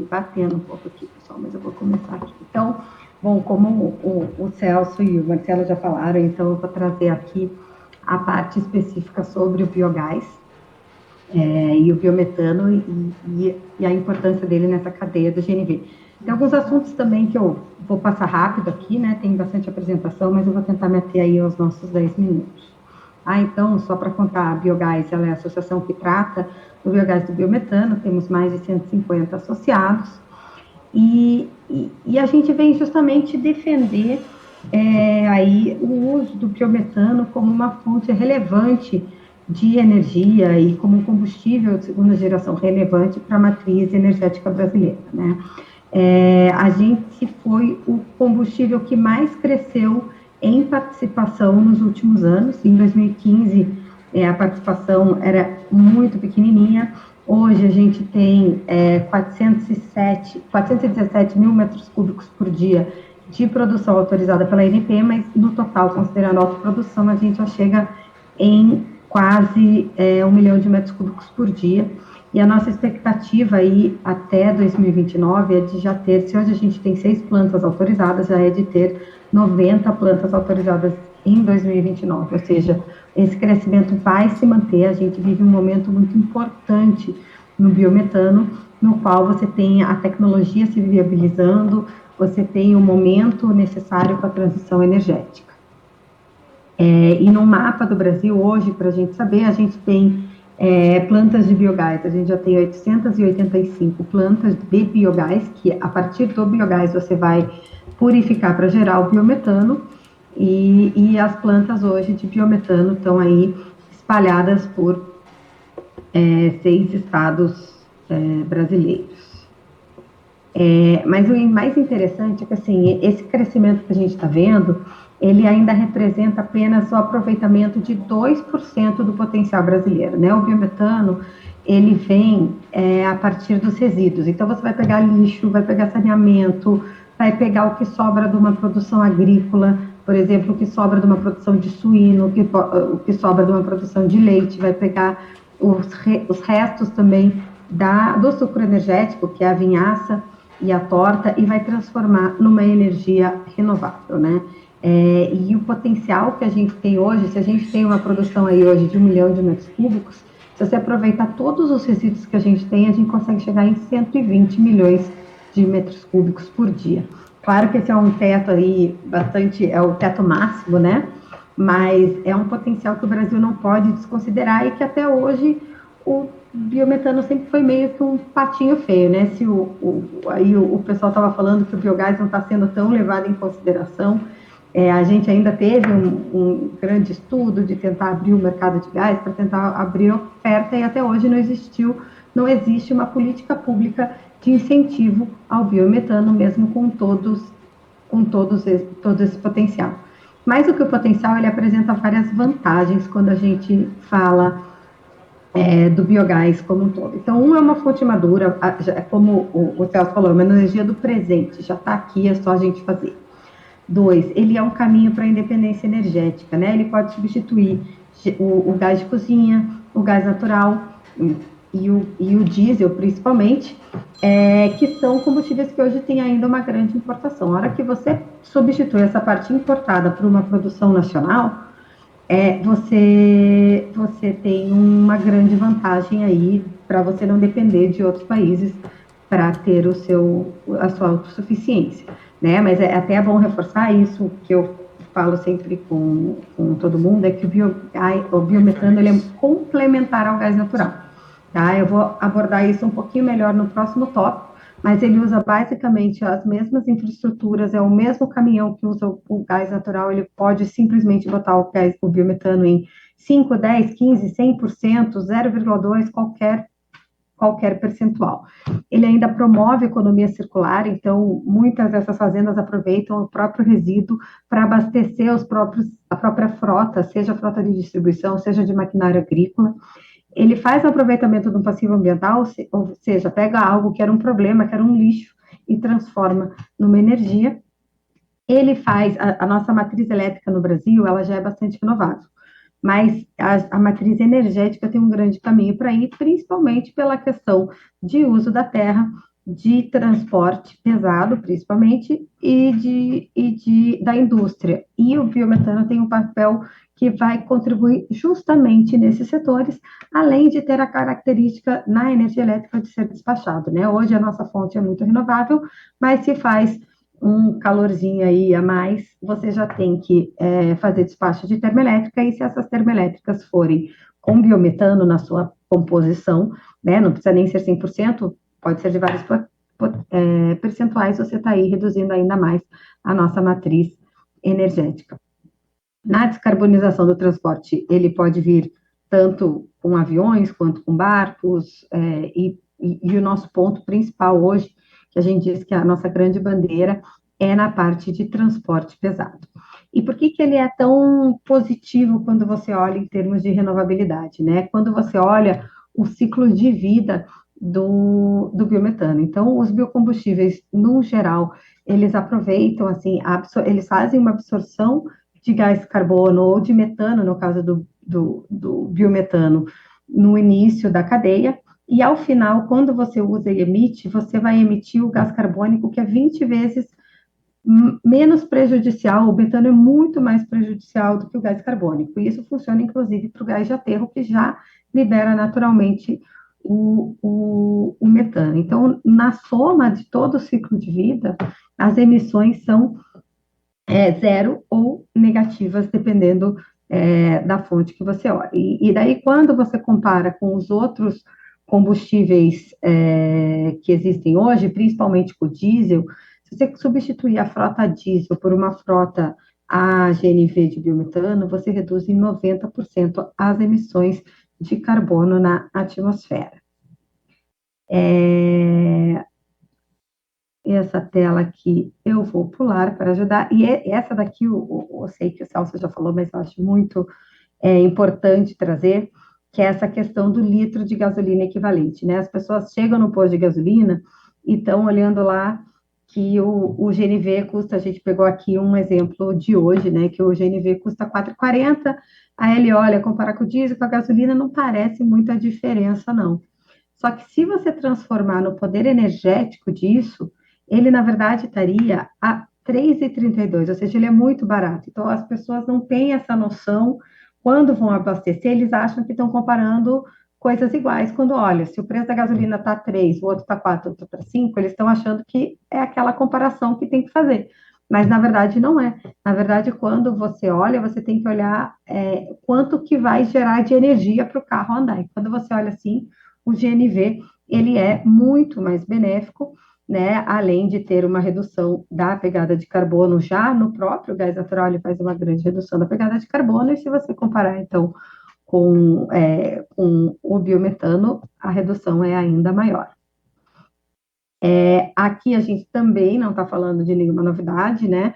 batendo um pouco aqui, pessoal, mas eu vou começar aqui. Então, bom, como o Celso e o Marcelo já falaram, então eu vou trazer aqui a parte específica sobre o biogás e o biometano e a importância dele nessa cadeia do GNV. Tem alguns assuntos também que eu vou passar rápido aqui, né? Tem bastante apresentação, mas eu vou tentar me ater aí aos nossos 10 minutos. Então, só para contar, a Biogás, ela é a associação que trata do biogás e do biometano, temos mais de 150 associados, e a gente vem justamente defender aí o uso do biometano como uma fonte relevante de energia e como um combustível de segunda geração relevante para a matriz energética brasileira, né? A gente foi o combustível que mais cresceu em participação nos últimos anos. Em 2015, a participação era muito pequenininha. Hoje, a gente tem 417 mil metros cúbicos por dia de produção autorizada pela ANP, mas no total, considerando a autoprodução, a gente já chega em quase 1 milhão de metros cúbicos por dia. E a nossa expectativa aí até 2029 é de já ter, se hoje a gente tem 6 plantas autorizadas, já é de ter 90 plantas autorizadas em 2029, ou seja, esse crescimento vai se manter. A gente vive um momento muito importante no biometano, no qual você tem a tecnologia se viabilizando, você tem o momento necessário para a transição energética. E no mapa do Brasil hoje, para a gente saber, a gente tem plantas de biogás, a gente já tem 885 plantas de biogás, que a partir do biogás você vai purificar para gerar o biometano, e as plantas hoje de biometano estão aí espalhadas por 6 estados brasileiros. Mas o mais interessante é que, assim, esse crescimento que a gente está vendo, ele ainda representa apenas o aproveitamento de 2% do potencial brasileiro, né? O biometano, ele vem a partir dos resíduos. Então, você vai pegar lixo, vai pegar saneamento, vai pegar o que sobra de uma produção agrícola, por exemplo, o que sobra de uma produção de suíno, o que sobra de uma produção de leite, vai pegar os restos também do sucro energético, que é a vinhaça e a torta, e vai transformar numa energia renovável, né? E o potencial que a gente tem hoje, se a gente tem uma produção aí hoje de 1 milhão de metros cúbicos, se você aproveitar todos os resíduos que a gente tem, a gente consegue chegar em 120 milhões de metros cúbicos por dia. Claro que esse é um teto aí é o teto máximo, né? Mas é um potencial que o Brasil não pode desconsiderar e que até hoje o biometano sempre foi meio que um patinho feio, né? Se aí o pessoal estava falando que o biogás não está sendo tão levado em consideração, a gente ainda teve um grande estudo de tentar abrir o mercado de gás, para tentar abrir oferta, e até hoje não existe uma política pública de incentivo ao biometano, mesmo com todo esse potencial. Mais do que o potencial, ele apresenta várias vantagens quando a gente fala do biogás como um todo. Então, é uma fonte madura, como o Celso falou, é uma energia do presente, já está aqui, é só a gente fazer. Dois, ele é um caminho para a independência energética, né? Ele pode substituir o gás de cozinha, o gás natural e o diesel, principalmente, que são combustíveis que hoje têm ainda uma grande importação. A hora que você substitui essa parte importada por uma produção nacional, você tem uma grande vantagem aí para você não depender de outros países para ter a sua autossuficiência, né? Mas até bom reforçar isso, que eu falo sempre com todo mundo, é que o biometano ele é complementar ao gás natural, tá? Eu vou abordar isso um pouquinho melhor no próximo tópico, mas ele usa basicamente as mesmas infraestruturas, é o mesmo caminhão que usa o gás natural, ele pode simplesmente botar o biometano em 5, 10, 15, 100%, 0,2, qualquer percentual. Ele ainda promove economia circular, então muitas dessas fazendas aproveitam o próprio resíduo para abastecer a própria frota, seja a frota de distribuição, seja de maquinário agrícola. Ele faz o aproveitamento de um passivo ambiental, ou seja, pega algo que era um problema, que era um lixo, e transforma numa energia. Ele faz, a nossa matriz elétrica no Brasil, ela já é bastante renovável, mas a matriz energética tem um grande caminho para ir, principalmente pela questão de uso da terra, de transporte pesado, principalmente, da indústria. E o biometano tem um papel que vai contribuir justamente nesses setores, além de ter a característica na energia elétrica de ser despachado, né? Hoje a nossa fonte é muito renovável, mas se faz um calorzinho aí a mais, você já tem que fazer despacho de termoelétrica, e se essas termoelétricas forem com biometano na sua composição, né, não precisa nem ser 100%, pode ser de vários percentuais, você está aí reduzindo ainda mais a nossa matriz energética. Na descarbonização do transporte, ele pode vir tanto com aviões quanto com barcos, e o nosso ponto principal hoje, que a gente diz que a nossa grande bandeira é na parte de transporte pesado. E por que ele é tão positivo quando você olha em termos de renovabilidade, né? Quando você olha o ciclo de vida do biometano. Então, os biocombustíveis, no geral, eles aproveitam, assim, eles fazem uma absorção de gás carbono ou de metano, no caso do biometano, no início da cadeia, e ao final, quando você usa e emite, você vai emitir o gás carbônico, que é 20 vezes menos prejudicial. O metano é muito mais prejudicial do que o gás carbônico, e isso funciona, inclusive, para o gás de aterro, que já libera naturalmente o metano. Então, na soma de todo o ciclo de vida, as emissões são zero ou negativas, dependendo da fonte que você olha. E daí, quando você compara com os outros combustíveis que existem hoje, principalmente com o diesel, se você substituir a frota diesel por uma frota a GNV de biometano, você reduz em 90% as emissões de carbono na atmosfera. Essa tela aqui eu vou pular para ajudar, e essa daqui eu sei que o Celso já falou, mas eu acho muito importante trazer, que é essa questão do litro de gasolina equivalente, né? As pessoas chegam no posto de gasolina e estão olhando lá que o GNV custa, a gente pegou aqui um exemplo de hoje, né, que o GNV custa R$ 4,40, aí ele olha, comparar com o diesel, com a gasolina, não parece muita diferença, não. Só que se você transformar no poder energético disso, ele, na verdade, estaria a R$ 3,32, ou seja, ele é muito barato. Então, as pessoas não têm essa noção. Quando vão abastecer, eles acham que estão comparando coisas iguais. Quando, olha, se o preço da gasolina está 3, o outro está 4, o outro está 5, eles estão achando que é aquela comparação que tem que fazer. Mas, na verdade, não é. Na verdade, quando você olha, você tem que olhar quanto que vai gerar de energia para o carro andar. E quando você olha assim, o GNV, ele é muito mais benéfico, né? Além de ter uma redução da pegada de carbono já no próprio gás natural, ele faz uma grande redução da pegada de carbono, e se você comparar, então, com o biometano, a redução é ainda maior. Aqui a gente também não está falando de nenhuma novidade, né?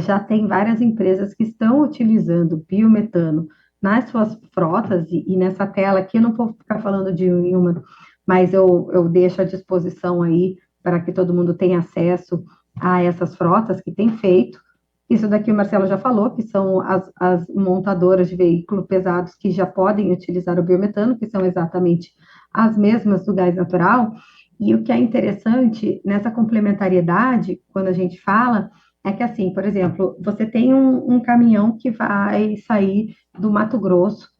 Já tem várias empresas que estão utilizando biometano nas suas frotas, e nessa tela aqui eu não vou ficar falando de nenhuma, mas eu deixo à disposição aí para que todo mundo tenha acesso a essas frotas que tem feito, Isso daqui o Marcelo já falou, que são as montadoras de veículos pesados que já podem utilizar o biometano, que são exatamente as mesmas do gás natural. E o que é interessante nessa complementariedade, quando a gente fala, é que, assim, por exemplo, você tem um caminhão que vai sair do Mato Grosso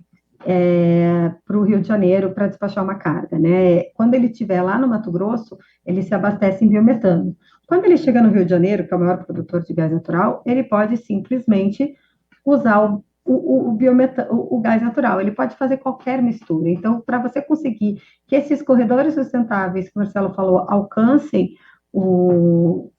para o Rio de Janeiro para despachar uma carga, né? Quando ele estiver lá no Mato Grosso, ele se abastece em biometano. Quando ele chega no Rio de Janeiro, que é o maior produtor de gás natural, ele pode simplesmente usar o gás natural, ele pode fazer qualquer mistura. Então, para você conseguir que esses corredores sustentáveis que o Marcelo falou alcancem o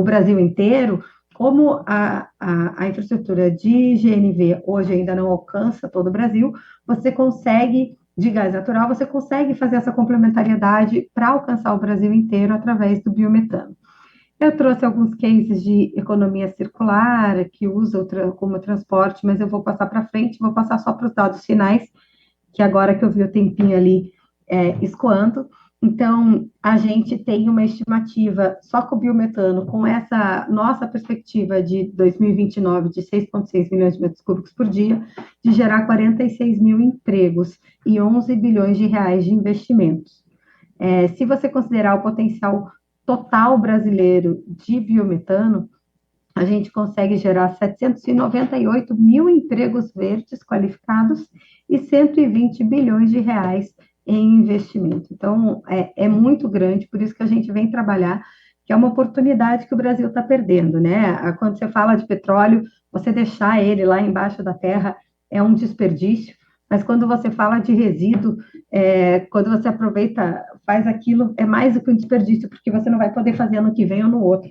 Brasil inteiro, como a infraestrutura de GNV hoje ainda não alcança todo o Brasil, você consegue, de gás natural, você consegue fazer essa complementariedade para alcançar o Brasil inteiro através do biometano. Eu trouxe alguns cases de economia circular, que usa como transporte, mas eu vou passar para frente, vou passar só para os dados finais, que agora que eu vi o tempinho ali escoando. Então, a gente tem uma estimativa, só com o biometano, com essa nossa perspectiva de 2029, de 6,6 milhões de metros cúbicos por dia, de gerar 46 mil empregos e 11 bilhões de reais de investimentos. Se você considerar o potencial total brasileiro de biometano, a gente consegue gerar 798 mil empregos verdes qualificados e 120 bilhões de reais em investimento. Então, é muito grande, por isso que a gente vem trabalhar, que é uma oportunidade que o Brasil está perdendo, né? Quando você fala de petróleo, você deixar ele lá embaixo da terra é um desperdício, mas quando você fala de resíduo, quando você aproveita, faz aquilo, é mais do que um desperdício, porque você não vai poder fazer ano que vem ou no outro.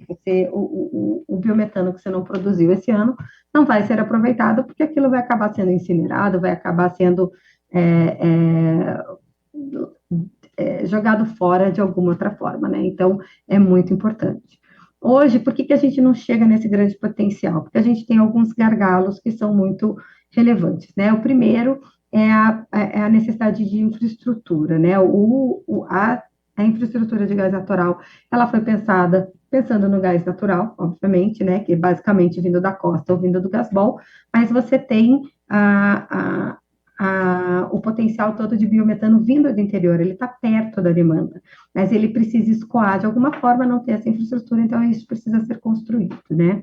O biometano que você não produziu esse ano não vai ser aproveitado, porque aquilo vai acabar sendo incinerado, vai acabar sendo jogado fora de alguma outra forma, né? Então, é muito importante. Hoje, por que a gente não chega nesse grande potencial? Porque a gente tem alguns gargalos que são muito relevantes, né? O primeiro é a necessidade de infraestrutura, né? A infraestrutura de gás natural, ela foi pensando no gás natural, obviamente, né? Que é basicamente vindo da costa ou vindo do gasbol, mas você tem o potencial todo de biometano vindo do interior, ele está perto da demanda, mas ele precisa escoar de alguma forma, não ter essa infraestrutura, então isso precisa ser construído, né?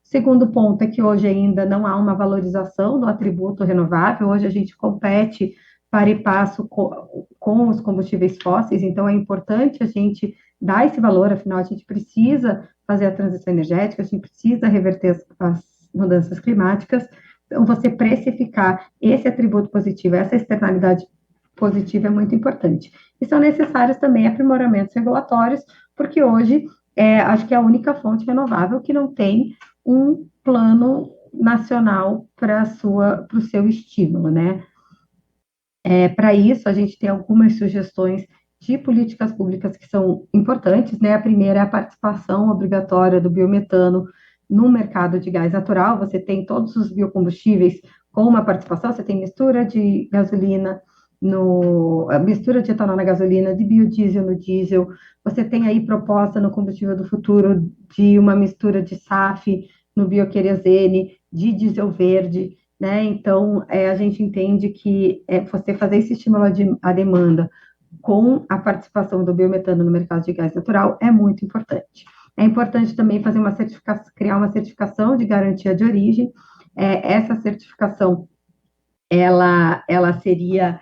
O segundo ponto é que hoje ainda não há uma valorização do atributo renovável, hoje a gente compete para e passo com os combustíveis fósseis, então é importante a gente dar esse valor, afinal a gente precisa fazer a transição energética, a gente precisa reverter as mudanças climáticas. Então, você precificar esse atributo positivo, essa externalidade positiva é muito importante. E são necessários também aprimoramentos regulatórios, porque hoje acho que é a única fonte renovável que não tem um plano nacional para o seu estímulo, né? Para isso, a gente tem algumas sugestões de políticas públicas que são importantes, né? A primeira é a participação obrigatória do biometano no mercado de gás natural. Você tem todos os biocombustíveis com uma participação, você tem mistura de gasolina, mistura de etanol na gasolina, de biodiesel no diesel, você tem aí proposta no combustível do futuro de uma mistura de SAF no bioquerosene, de diesel verde, né? Então, a gente entende que você fazer esse estímulo à demanda com a participação do biometano no mercado de gás natural é muito importante. É importante também fazer criar uma certificação de garantia de origem. Essa certificação, ela seria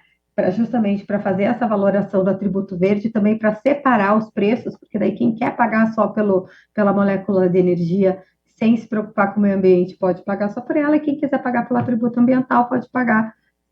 justamente para fazer essa valoração do atributo verde, também para separar os preços, porque daí quem quer pagar só pela molécula de energia, sem se preocupar com o meio ambiente, pode pagar só por ela, e quem quiser pagar pelo atributo ambiental pode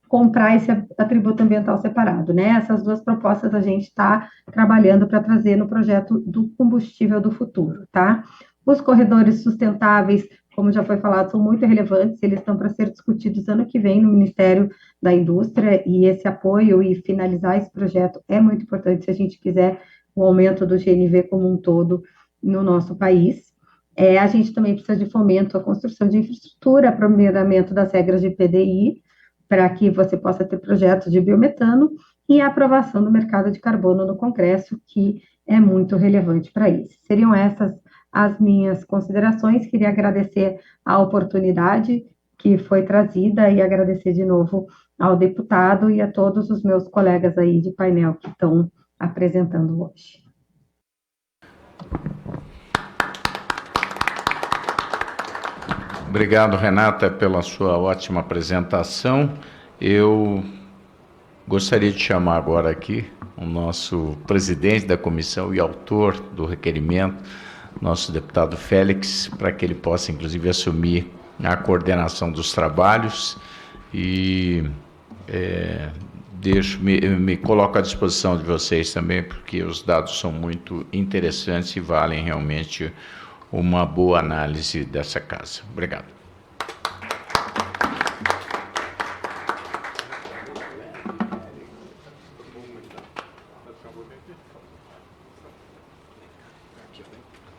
comprar esse atributo ambiental separado, né? Essas duas propostas a gente está trabalhando para trazer no projeto do combustível do futuro, tá? Os corredores sustentáveis, como já foi falado, são muito relevantes, eles estão para ser discutidos ano que vem no Ministério da Indústria, e esse apoio e finalizar esse projeto é muito importante se a gente quiser o aumento do GNV como um todo no nosso país. A gente também precisa de fomento à construção de infraestrutura, aprimoramento das regras de PDI, para que você possa ter projetos de biometano, e a aprovação do mercado de carbono no Congresso, que é muito relevante para isso. Seriam essas as minhas considerações. Queria agradecer a oportunidade que foi trazida e agradecer de novo ao deputado e a todos os meus colegas aí de painel que estão apresentando hoje. Obrigado, Renata, pela sua ótima apresentação. Eu gostaria de chamar agora aqui o nosso presidente da comissão e autor do requerimento, nosso deputado Félix, para que ele possa, inclusive, assumir a coordenação dos trabalhos e me coloco à disposição de vocês também, porque os dados são muito interessantes e valem realmente uma boa análise dessa casa. Obrigado.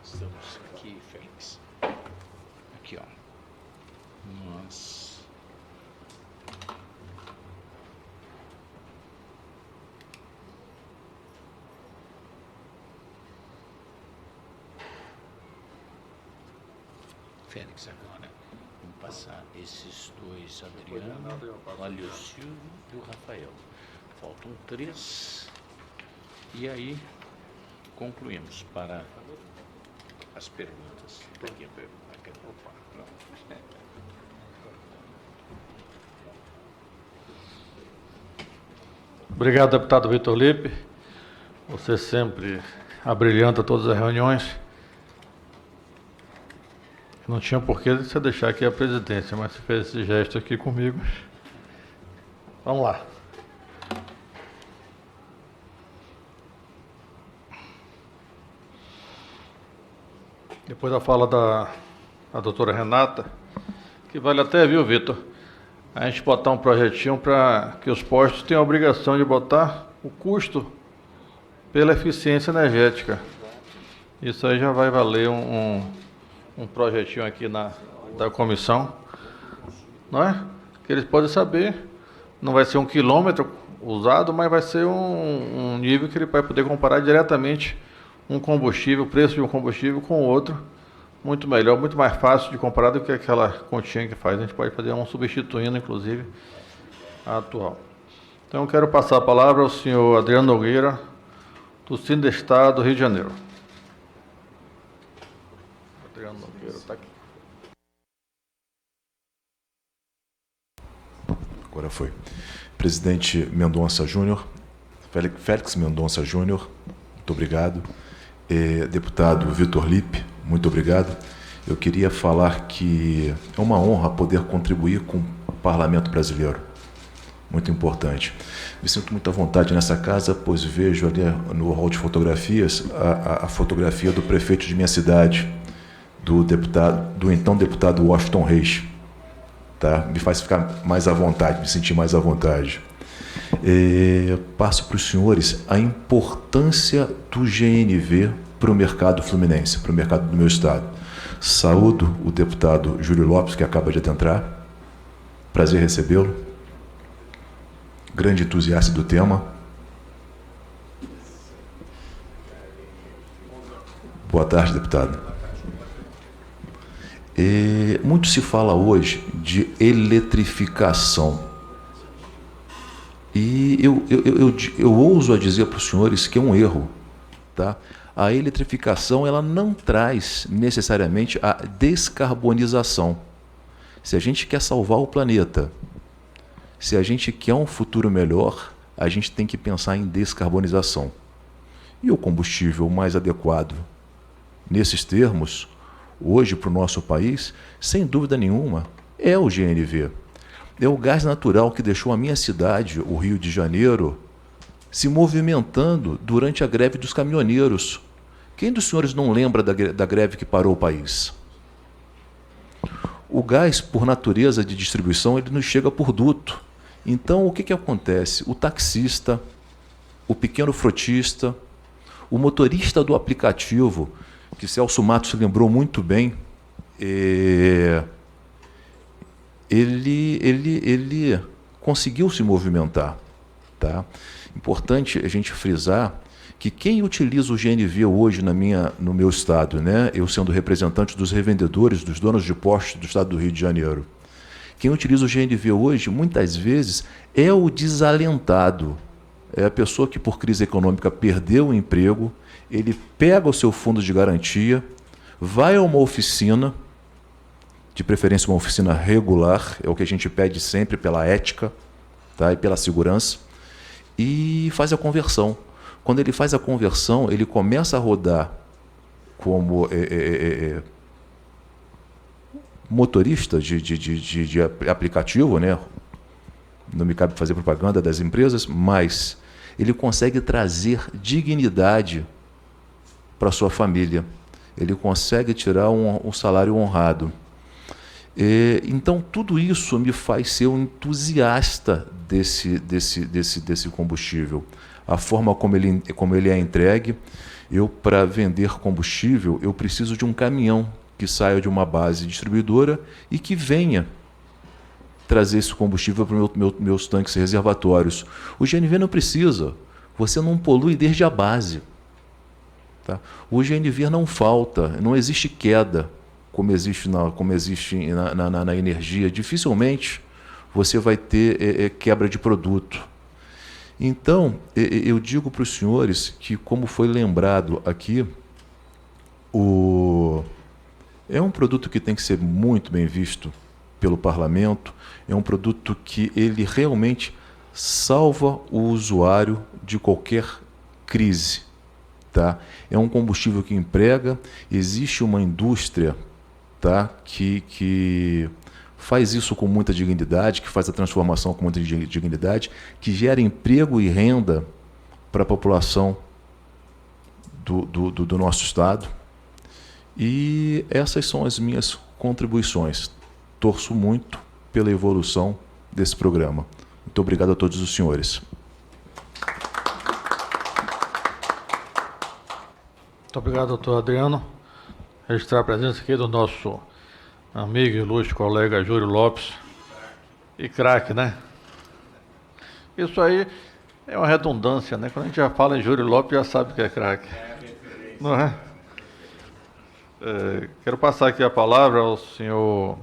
Estamos aqui, Félix. Aqui, ó. Nós... Félix, agora vamos passar esses dois, Adriano, o Alício e o Rafael. Faltam 3 e aí concluímos para as perguntas. Aqui a pergunta. Opa, pronto. Obrigado, deputado Vitor Lippe. Você sempre abrilhanta todas as reuniões. Não tinha por que você deixar aqui a presidência, mas você fez esse gesto aqui comigo. Vamos lá. Depois da fala da doutora Renata, que vale até, viu, Vitor, a gente botar um projetinho para que os postos tenham a obrigação de botar o custo pela eficiência energética. Isso aí já vai valer um projetinho aqui da comissão, não é? Que eles podem saber, não vai ser 1 quilômetro usado, mas vai ser um nível que ele vai poder comparar diretamente um combustível, o preço de um combustível com o outro, muito melhor, muito mais fácil de comparar do que aquela continha que faz. A gente pode fazer um substituindo, inclusive, a atual. Então, eu quero passar a palavra ao senhor Adriano Nogueira, do Sindestado do Rio de Janeiro. Adriano Nogueira está aqui. Agora foi. Presidente Mendonça Júnior, Félix Mendonça Júnior, muito obrigado. Deputado Vitor Lippe, muito obrigado. Eu queria falar que é uma honra poder contribuir com o Parlamento brasileiro. Muito importante. Me sinto muito à vontade nessa casa, pois vejo ali no hall de fotografias a fotografia do prefeito de minha cidade, do então deputado Washington Reis. Tá? Me faz ficar mais à vontade, me sentir mais à vontade. Passo para os senhores a importância do GNV para o mercado fluminense, para o mercado do meu estado. Saúdo o deputado Júlio Lopes, que acaba de adentrar. Prazer recebê-lo. Grande entusiasta do tema. Boa tarde, deputado. Muito se fala hoje de eletrificação. E eu ouso a dizer para os senhores que é um erro. Tá? A eletrificação ela não traz necessariamente a descarbonização. Se a gente quer salvar o planeta, se a gente quer um futuro melhor, a gente tem que pensar em descarbonização. E o combustível mais adequado nesses termos, hoje para o nosso país, sem dúvida nenhuma, é o GNV. É o gás natural que deixou a minha cidade, o Rio de Janeiro, se movimentando durante a greve dos caminhoneiros. Quem dos senhores não lembra da greve que parou o país? O gás, por natureza de distribuição, ele nos chega por duto. Então, o que acontece? O taxista, o pequeno frotista, o motorista do aplicativo, que Celso Matos lembrou muito bem, ele conseguiu se movimentar. Tá? Importante a gente frisar que quem utiliza o GNV hoje no meu estado, né, eu sendo representante dos revendedores, dos donos de postos do estado do Rio de Janeiro, quem utiliza o GNV hoje, muitas vezes, é o desalentado. É a pessoa que, por crise econômica, perdeu o emprego, ele pega o seu fundo de garantia, vai a uma oficina, de preferência uma oficina regular, é o que a gente pede sempre pela ética, tá, e pela segurança, e faz a conversão. Quando ele faz a conversão, ele começa a rodar como motorista de aplicativo, né? Não me cabe fazer propaganda das empresas, mas ele consegue trazer dignidade para sua família. Ele consegue tirar um salário honrado. Então, tudo isso me faz ser um entusiasta desse combustível. A forma como ele é entregue, para vender combustível, eu preciso de um caminhão que saia de uma base distribuidora e que venha trazer esse combustível para os meus tanques reservatórios. O GNV não precisa, você não polui desde a base. Tá? O GNV não falta, não existe queda, como existe na energia. Dificilmente você vai ter quebra de produto. Então, eu digo para os senhores que, como foi lembrado aqui, é um produto que tem que ser muito bem visto pelo parlamento, é um produto que ele realmente salva o usuário de qualquer crise. Tá? É um combustível que emprega, existe uma indústria, tá, que faz isso com muita dignidade, que faz a transformação com muita dignidade, que gera emprego e renda para a população do nosso estado. E essas são as minhas contribuições. Torço muito pela evolução desse programa. Muito obrigado a todos os senhores. Muito obrigado, doutor Adriano. Registrar a presença aqui do nosso amigo e ilustre colega Júlio Lopes. E craque, né? Isso aí é uma redundância, né? Quando a gente já fala em Júlio Lopes, já sabe que é craque. Não é? Quero passar aqui a palavra ao senhor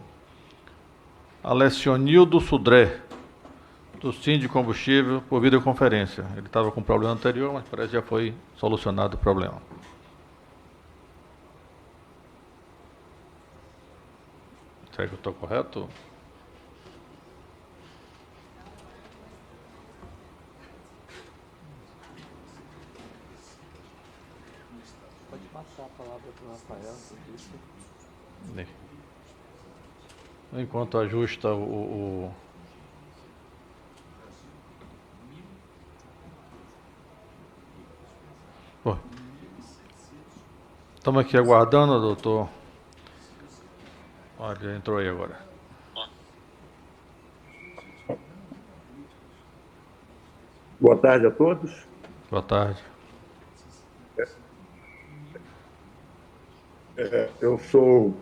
Alessionildo Sudré, do Sim de Combustível, por videoconferência. Ele estava com um problema anterior, mas parece que já foi solucionado o problema. Será que eu estou correto? Pode passar a palavra para o Rafael. Enquanto ajusta Estamos aqui aguardando, doutor. Olha, entrou aí agora. Boa tarde a todos. Boa tarde. Eu sou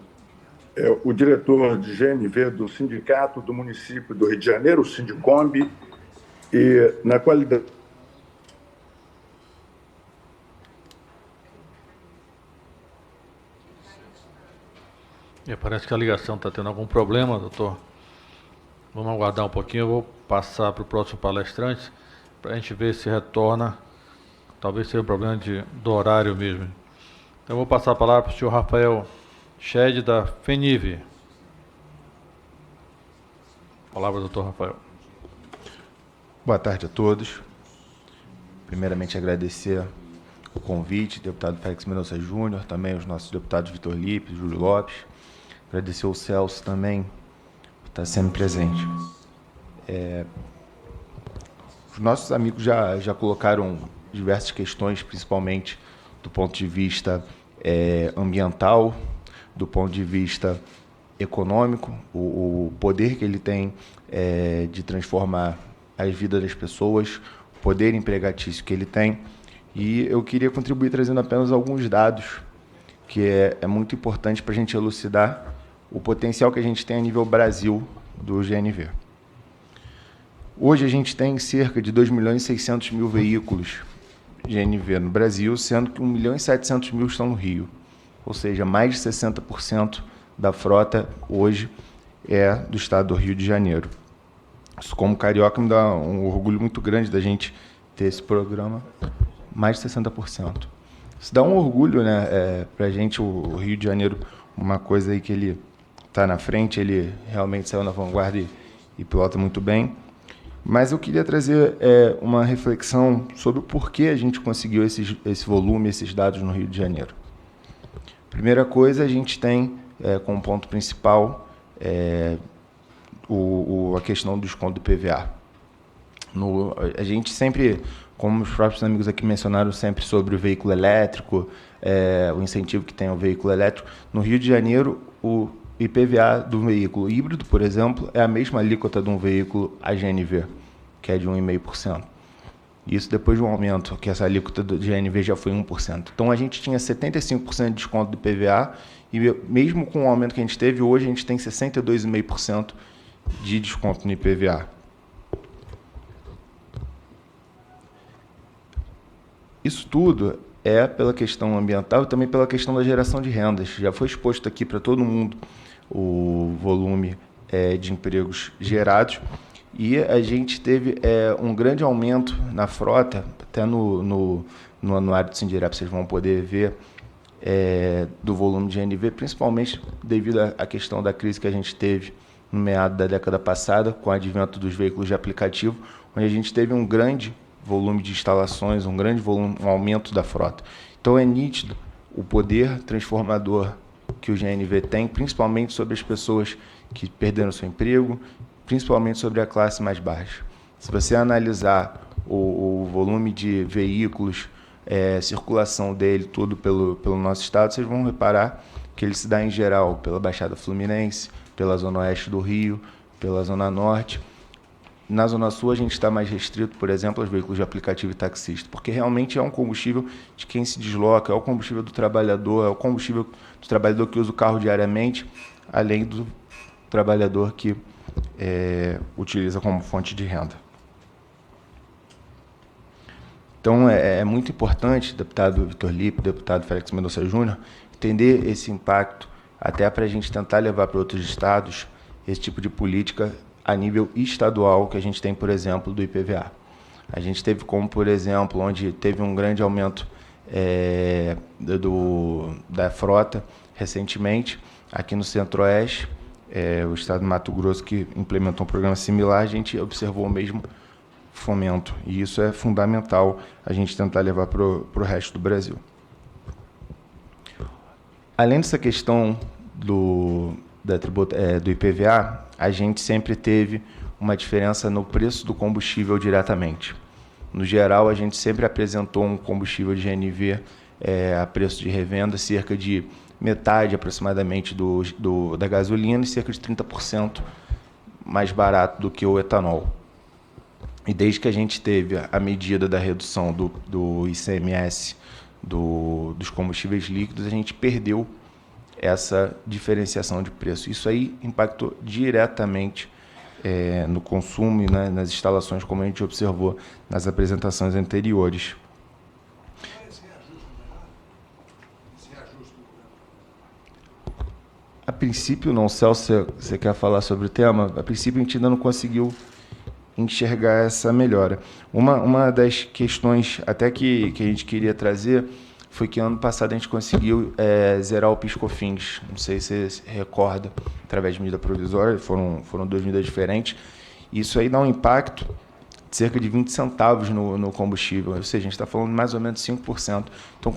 o diretor de GNV do Sindicato do Município do Rio de Janeiro, o Sindicombi, e na qualidade... Parece que a ligação está tendo algum problema, doutor. Vamos aguardar um pouquinho, eu vou passar para o próximo palestrante, para a gente ver se retorna. Talvez seja um problema do horário mesmo. Então, eu vou passar a palavra para o senhor Rafael Shed, da FENIV. Palavra, doutor Rafael. Boa tarde a todos. Primeiramente, agradecer o convite, deputado Félix Mendonça Júnior, também os nossos deputados Vitor Lipe e Júlio Lopes. Agradecer ao Celso também por estar sempre presente. Os nossos amigos já colocaram diversas questões, principalmente do ponto de vista ambiental, do ponto de vista econômico, o poder que ele tem de transformar as vidas das pessoas, o poder empregatício que ele tem. E eu queria contribuir trazendo apenas alguns dados, que é muito importante para a gente elucidar o potencial que a gente tem a nível Brasil do GNV. Hoje a gente tem cerca de 2.600.000 veículos GNV no Brasil, sendo que 1.700.000 estão no Rio. Ou seja, mais de 60% da frota hoje é do estado do Rio de Janeiro. Isso, como carioca, me dá um orgulho muito grande da gente ter esse programa. Mais de 60%. Isso dá um orgulho, né, para a gente, o Rio de Janeiro, uma coisa aí que ele está na frente, ele realmente saiu na vanguarda e pilota muito bem. Mas eu queria trazer uma reflexão sobre o porquê a gente conseguiu esse volume, esses dados no Rio de Janeiro. Primeira coisa, a gente tem como ponto principal a questão do desconto do PVA. A gente sempre, como os próprios amigos aqui mencionaram sempre sobre o veículo elétrico, o incentivo que tem ao veículo elétrico, no Rio de Janeiro, o IPVA do veículo híbrido, por exemplo, é a mesma alíquota de um veículo a GNV, que é de 1,5%. Isso depois de um aumento, que essa alíquota do GNV já foi 1%. Então, a gente tinha 75% de desconto do IPVA, e mesmo com o aumento que a gente teve, hoje a gente tem 62,5% de desconto no IPVA. Isso tudo é pela questão ambiental e também pela questão da geração de rendas. Já foi exposto aqui para todo mundo o volume de empregos gerados, e a gente teve um grande aumento na frota, até no anuário do Sindirap vocês vão poder ver do volume de GNV, principalmente devido à questão da crise que a gente teve no meado da década passada, com o advento dos veículos de aplicativo, onde a gente teve um grande volume de instalações, um aumento da frota. Então é nítido o poder transformador que o GNV tem, principalmente sobre as pessoas que perderam seu emprego, principalmente sobre a classe mais baixa. Se você analisar o volume de veículos, circulação dele, tudo pelo nosso estado, vocês vão reparar que ele se dá em geral pela Baixada Fluminense, pela Zona Oeste do Rio, pela Zona Norte. Na Zona Sul, a gente está mais restrito, por exemplo, aos veículos de aplicativo e taxista, porque realmente é um combustível de quem se desloca, é o combustível do trabalhador, é o combustível do trabalhador que usa o carro diariamente, além do trabalhador que utiliza como fonte de renda. Então, é muito importante, deputado Vitor Lippe, deputado Félix Mendonça Júnior, entender esse impacto, até para a gente tentar levar para outros estados esse tipo de política a nível estadual, que a gente tem, por exemplo, do IPVA. A gente teve como, por exemplo, onde teve um grande aumento da frota recentemente, aqui no Centro-Oeste, o estado do Mato Grosso, que implementou um programa similar, a gente observou o mesmo fomento. E isso é fundamental a gente tentar levar para o resto do Brasil. Além dessa questão do IPVA, a gente sempre teve uma diferença no preço do combustível diretamente. No geral, a gente sempre apresentou um combustível de GNV a preço de revenda cerca de metade aproximadamente da gasolina e cerca de 30% mais barato do que o etanol. E desde que a gente teve a medida da redução do ICMS dos combustíveis líquidos, a gente perdeu essa diferenciação de preço. Isso aí impactou diretamente no consumo e nas instalações, como a gente observou nas apresentações anteriores. A princípio, não, Celso, você quer falar sobre o tema? A princípio, a gente ainda não conseguiu enxergar essa melhora. Uma das questões até que a gente queria trazer foi que ano passado a gente conseguiu zerar o PIS/COFINS. Não sei se você recorda, através de medida provisória, foram duas medidas diferentes. Isso aí dá um impacto de cerca de 20 centavos no combustível, ou seja, a gente está falando de mais ou menos 5%. Então,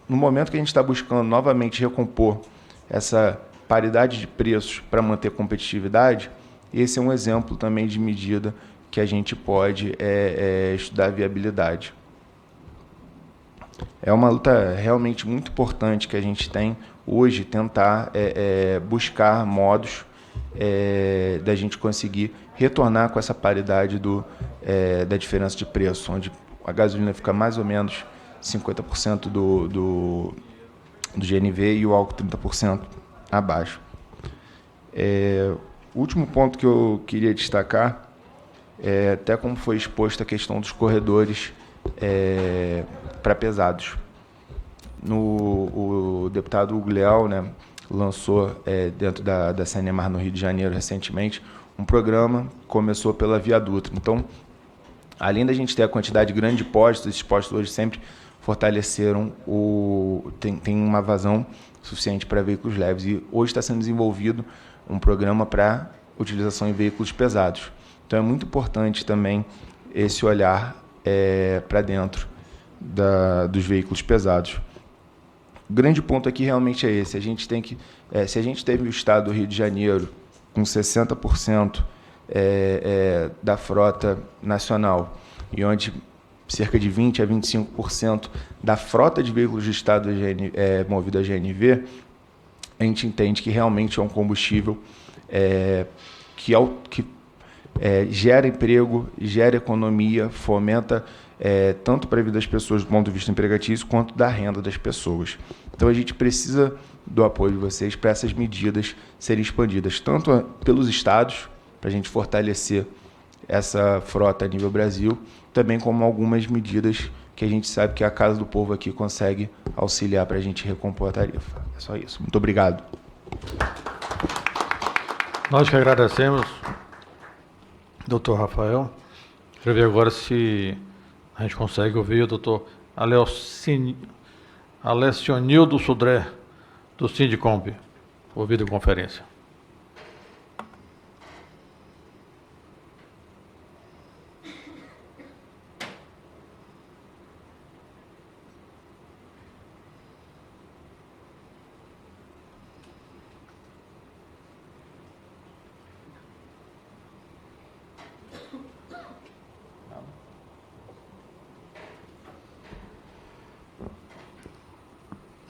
no momento que a gente está buscando novamente recompor essa paridade de preços para manter competitividade, esse é um exemplo também de medida que a gente pode estudar a viabilidade. É uma luta realmente muito importante que a gente tem hoje, tentar buscar modos da gente conseguir retornar com essa paridade da diferença de preço, onde a gasolina fica mais ou menos 50% do GNV e o álcool 30% abaixo. O último ponto que eu queria destacar até como foi exposta a questão dos corredores para pesados. O deputado Hugo Leal, né, lançou dentro da Sanemar no Rio de Janeiro recentemente um programa que começou pela Via Dutra. Então, além da gente ter a quantidade grande de postos, esses postos hoje sempre fortaleceram tem uma vazão suficiente para veículos leves. E hoje está sendo desenvolvido um programa para utilização em veículos pesados. Então é muito importante também esse olhar para dentro dos veículos pesados. O grande ponto aqui realmente é esse. A gente tem que, se a gente teve o estado do Rio de Janeiro com 60% da frota nacional, e onde cerca de 20% a 25% da frota de veículos de estado é movida a GNV, a gente entende que realmente é um combustível que gera emprego, gera economia, fomenta tanto para a vida das pessoas do ponto de vista empregatício, quanto da renda das pessoas. Então a gente precisa do apoio de vocês para essas medidas serem expandidas, tanto pelos estados, para a gente fortalecer essa frota a nível Brasil, também como algumas medidas que a gente sabe que a Casa do Povo aqui consegue auxiliar para a gente recompor a tarifa. É só isso. Muito obrigado. Nós que agradecemos, doutor Rafael. Quero ver agora se a gente consegue ouvir o doutor Alessionildo Sudré, do Sindicomp, por videoconferência.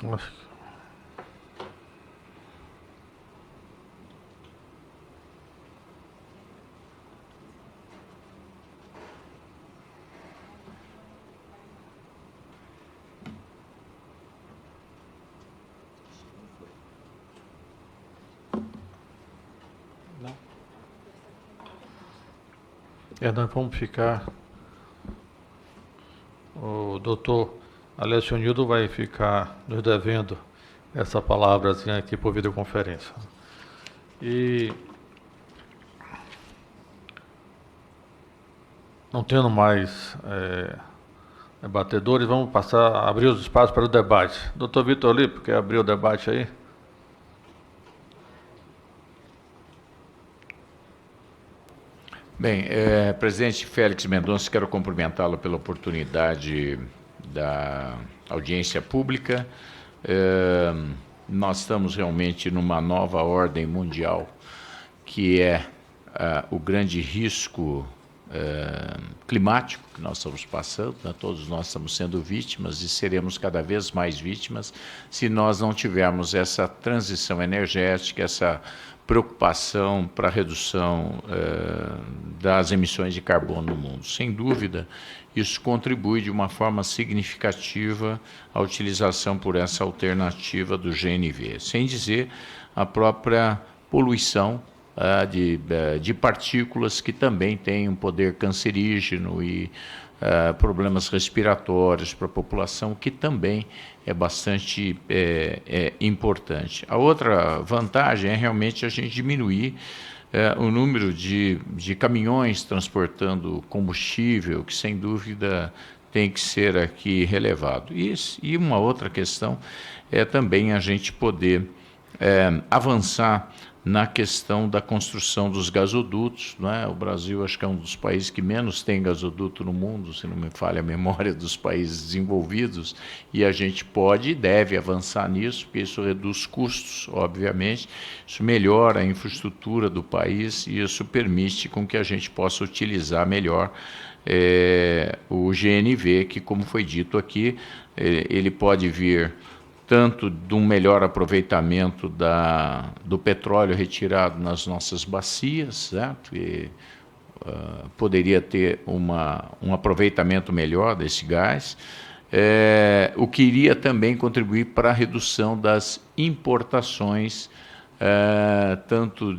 Nossa. Nós vamos ficar. O doutor Alessionildo vai ficar nos devendo essa palavrazinha aqui por videoconferência. E não tendo mais debatedores, vamos abrir os espaços para o debate. Doutor Vitor Lipe, quer abrir o debate aí? Bem, presidente Félix Mendonça, quero cumprimentá-lo pela oportunidade da audiência pública. Nós estamos realmente numa nova ordem mundial, que é o grande risco climático que nós estamos passando, né? Todos nós estamos sendo vítimas e seremos cada vez mais vítimas se nós não tivermos essa transição energética, essa preocupação para a redução das emissões de carbono no mundo. Sem dúvida, isso contribui de uma forma significativa à utilização por essa alternativa do GNV, sem dizer a própria poluição de partículas que também têm um poder cancerígeno e problemas respiratórios para a população, que também é bastante importante. A outra vantagem é realmente a gente diminuir o número de caminhões transportando combustível, que sem dúvida tem que ser aqui relevado. E uma outra questão é também a gente poder avançar na questão da construção dos gasodutos, não é? O Brasil acho que é um dos países que menos tem gasoduto no mundo, se não me falha a memória dos países desenvolvidos, e a gente pode e deve avançar nisso, porque isso reduz custos, obviamente, isso melhora a infraestrutura do país e isso permite com que a gente possa utilizar melhor o GNV, que, como foi dito aqui, ele pode vir tanto de um melhor aproveitamento do petróleo retirado nas nossas bacias, certo? E poderia ter um aproveitamento melhor desse gás, o que iria também contribuir para a redução das importações tanto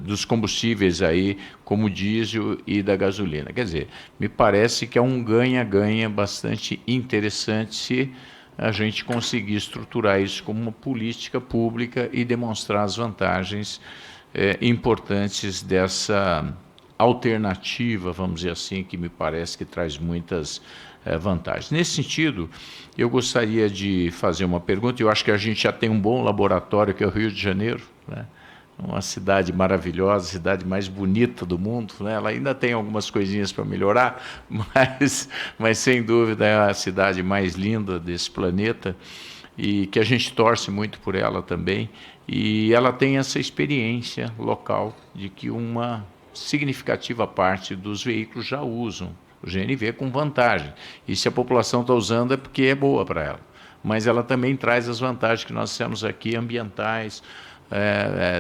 dos combustíveis aí, como o diesel e da gasolina. Quer dizer, me parece que é um ganha-ganha bastante interessante se a gente conseguir estruturar isso como uma política pública e demonstrar as vantagens importantes dessa alternativa, vamos dizer assim, que me parece que traz muitas vantagens. Nesse sentido, eu gostaria de fazer uma pergunta. Eu acho que a gente já tem um bom laboratório, que é o Rio de Janeiro, né? Uma cidade maravilhosa, a cidade mais bonita do mundo, né? Ela ainda tem algumas coisinhas para melhorar, mas sem dúvida é a cidade mais linda desse planeta e que a gente torce muito por ela também. E ela tem essa experiência local de que uma significativa parte dos veículos já usam o GNV com vantagem. E se a população está usando é porque é boa para ela. Mas ela também traz as vantagens que nós temos aqui, ambientais,